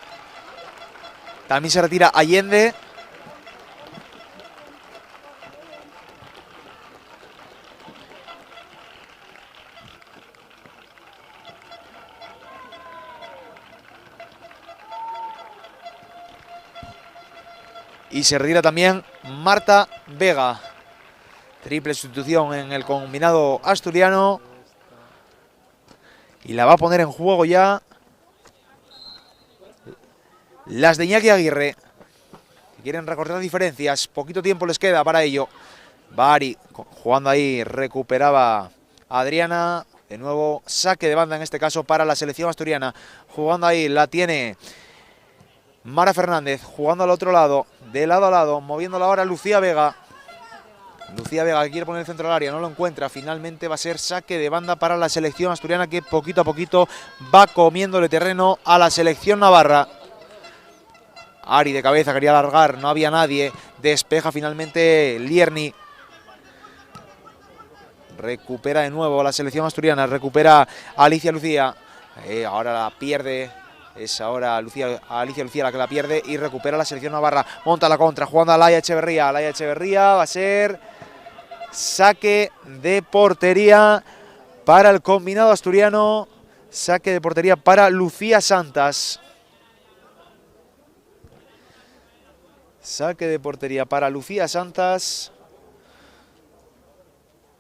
También se retira Allende. Y se retira también Marta Vega. Triple sustitución en el combinado asturiano. Y la va a poner en juego ya las de Iñaki Aguirre. Quieren recortar diferencias. Poquito tiempo les queda para ello. Bari jugando ahí. Recuperaba a Adriana. De nuevo saque de banda en este caso para la selección asturiana. Jugando ahí la tiene Mara Fernández. Jugando al otro lado. De lado a lado. Moviéndola ahora Lucía Vega. Lucía Vega que quiere poner el centro del área, no lo encuentra. Finalmente va a ser saque de banda para la selección asturiana que poquito a poquito va comiéndole terreno a la selección navarra. Ari de cabeza, quería alargar, no había nadie. Despeja finalmente Lierni. Recupera de nuevo la selección asturiana, recupera a Alicia Lucía. Ahora la pierde. Es ahora Alicia Lucía la que la pierde y recupera la selección navarra. Monta la contra, jugando a Laia Echeverría. Laia Echeverría va a ser saque de portería para el combinado asturiano. Saque de portería para Lucía Santas. Saque de portería para Lucía Santas.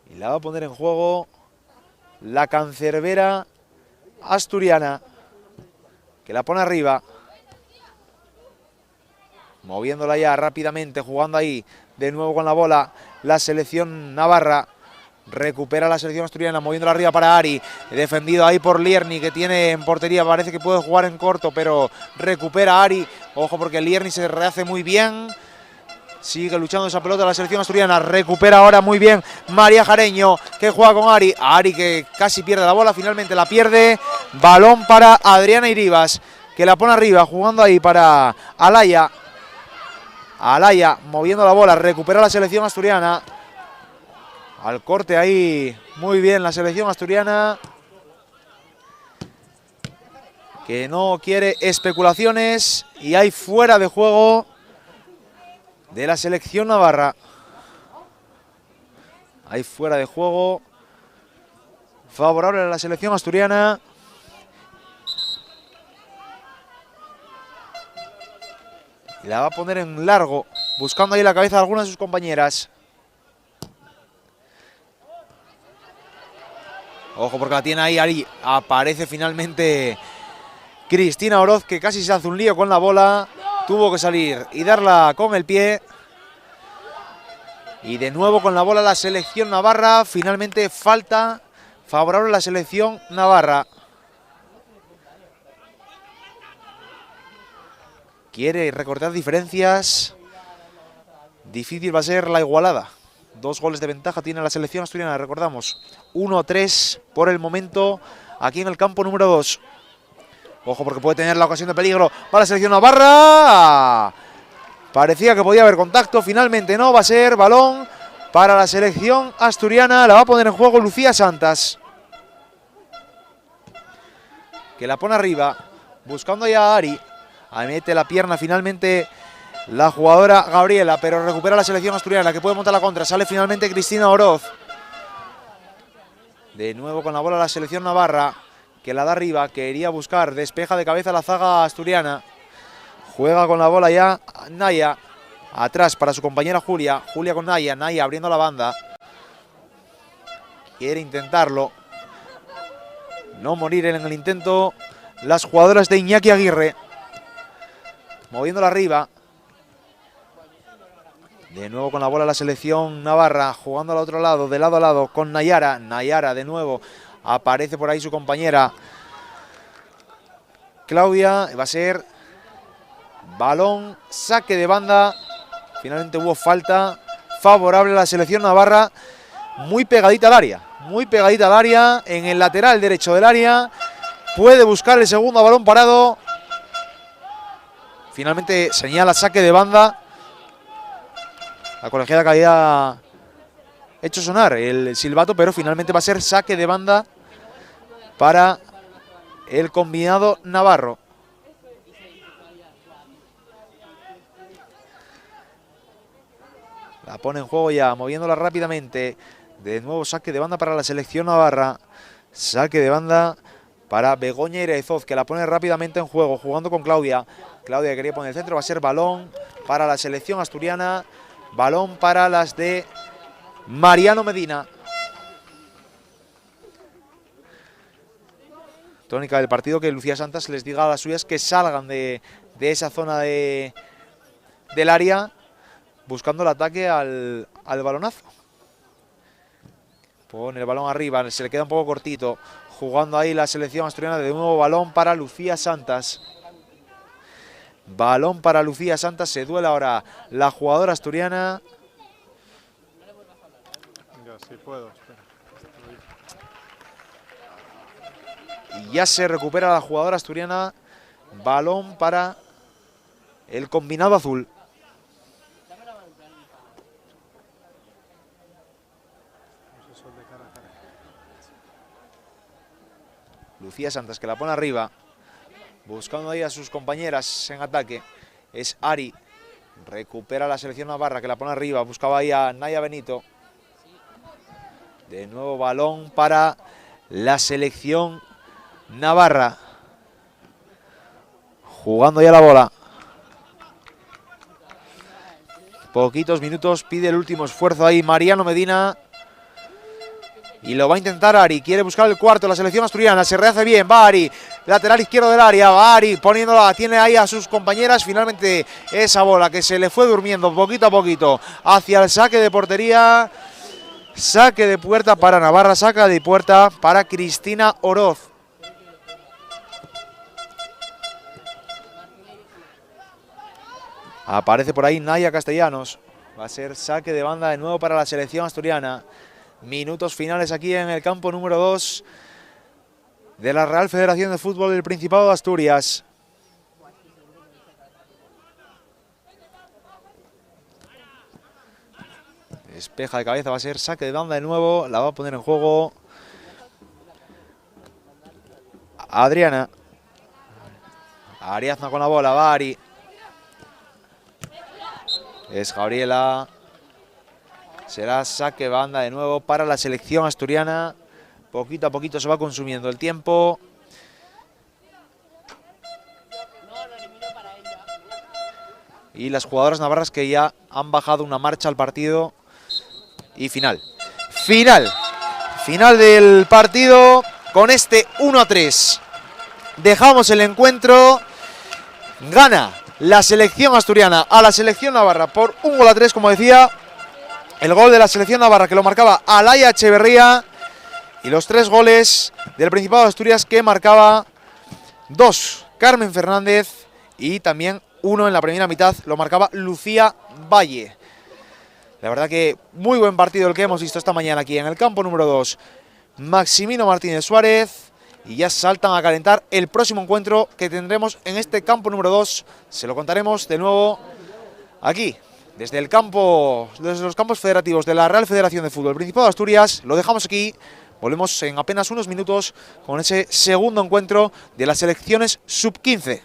Y la va a poner en juego la cancerbera asturiana, que la pone arriba. Moviéndola ya rápidamente, jugando ahí de nuevo con la bola la selección navarra. Recupera la selección asturiana, moviéndola arriba para Ari. Defendido ahí por Lierni, que tiene en portería, parece que puede jugar en corto, pero recupera Ari. Ojo porque Lierni se rehace muy bien. Sigue luchando esa pelota la selección asturiana. Recupera ahora muy bien María Jareño, que juega con Ari. Ari que casi pierde la bola, finalmente la pierde. Balón para Adriana Iribas, que la pone arriba, jugando ahí para Alaya. Alaya moviendo la bola, recupera la selección asturiana. Al corte ahí, muy bien la selección asturiana, que no quiere especulaciones. Y hay fuera de juego de la selección navarra. Hay fuera de juego favorable a la selección asturiana. Y la va a poner en largo, buscando ahí la cabeza de algunas de sus compañeras. Ojo porque la tiene ahí, aparece finalmente Cristina Oroz, que casi se hace un lío con la bola. Tuvo que salir y darla con el pie. Y de nuevo con la bola la selección navarra. Finalmente falta favorable a la selección navarra. Quiere recortar diferencias. Difícil va a ser la igualada. 2 goles de ventaja tiene la selección asturiana, recordamos. 1-3 por el momento aquí en el campo número 2. Ojo porque puede tener la ocasión de peligro para la selección navarra. Parecía que podía haber contacto, finalmente no, va a ser balón para la selección asturiana. La va a poner en juego Lucía Santas, que la pone arriba, buscando ya a Ari. Ahí mete la pierna finalmente la jugadora Gabriela, pero recupera la selección asturiana, que puede montar la contra. Sale finalmente Cristina Oroz. De nuevo con la bola la selección navarra, que la da arriba, quería buscar, despeja de cabeza la zaga asturiana. Juega con la bola ya Naya, atrás para su compañera Julia. Julia con Naya, Naya abriendo la banda. Quiere intentarlo. No morir en el intento las jugadoras de Iñaki Aguirre. Moviéndola arriba. De nuevo con la bola la selección navarra, jugando al otro lado, de lado a lado, con Nayara. Nayara de nuevo, aparece por ahí su compañera Claudia. Va a ser balón, saque de banda. Finalmente hubo falta favorable a la selección navarra. Muy pegadita al área, muy pegadita al área, en el lateral derecho del área. Puede buscar el segundo balón parado. Finalmente señala saque de banda. La colegiada que había hecho sonar el silbato, pero finalmente va a ser saque de banda para el combinado navarro. La pone en juego ya, moviéndola rápidamente. De nuevo saque de banda para la selección navarra. Saque de banda para Begoña Irezoz, que la pone rápidamente en juego, jugando con Claudia. Claudia quería poner el centro, va a ser balón para la selección asturiana. Balón para las de Mariano Medina. Tónica del partido, que Lucía Santas les diga a las suyas que salgan de esa zona del área, buscando el ataque al balonazo. Pone el balón arriba, se le queda un poco cortito. Jugando ahí la selección asturiana, de nuevo balón para Lucía Santas. Balón para Lucía Santas, se duela ahora la jugadora asturiana. Ya, sí puedo, espera. Y ya se recupera la jugadora asturiana. Balón para el combinado azul. Lucía Santas, que la pone arriba, buscando ahí a sus compañeras en ataque. Es Ari. Recupera la selección navarra, que la pone arriba. Buscaba ahí a Naya Benito. De nuevo balón para la selección navarra. Jugando ya la bola. Poquitos minutos, pide el último esfuerzo ahí Mariano Medina. Y lo va a intentar Ari, quiere buscar el cuarto, la selección asturiana, se rehace bien, va Ari, lateral izquierdo del área, va Ari poniéndola, tiene ahí a sus compañeras. Finalmente esa bola que se le fue durmiendo poquito a poquito hacia el saque de portería. Saque de puerta para Navarra, saque de puerta para Cristina Oroz. Aparece por ahí Naya Castellanos, va a ser saque de banda de nuevo para la selección asturiana. Minutos finales aquí en el campo número 2 de la Real Federación de Fútbol del Principado de Asturias. Despeja de cabeza, va a ser saque de banda de nuevo, la va a poner en juego Adriana. Ariadna con la bola, va Ari. Es Gabriela. Será saque de banda de nuevo para la selección asturiana. Poquito a poquito se va consumiendo el tiempo. Y las jugadoras navarras que ya han bajado una marcha al partido. Y final. Final del partido con este 1-3. Dejamos el encuentro. Gana la selección asturiana a la selección navarra por 1-3, como decía. El gol de la selección navarra que lo marcaba Alaya Echeverría. Y los 3 goles del Principado de Asturias que marcaba 2 Carmen Fernández. Y también 1 en la primera mitad lo marcaba Lucía Valle. La verdad que muy buen partido el que hemos visto esta mañana aquí en el campo número 2. Maximino Martínez Suárez. Y ya saltan a calentar el próximo encuentro que tendremos en este campo número 2. Se lo contaremos de nuevo aquí, desde el campo, desde los campos federativos de la Real Federación de Fútbol Principado de Asturias. Lo dejamos aquí. Volvemos en apenas unos minutos con ese segundo encuentro de las selecciones sub-15.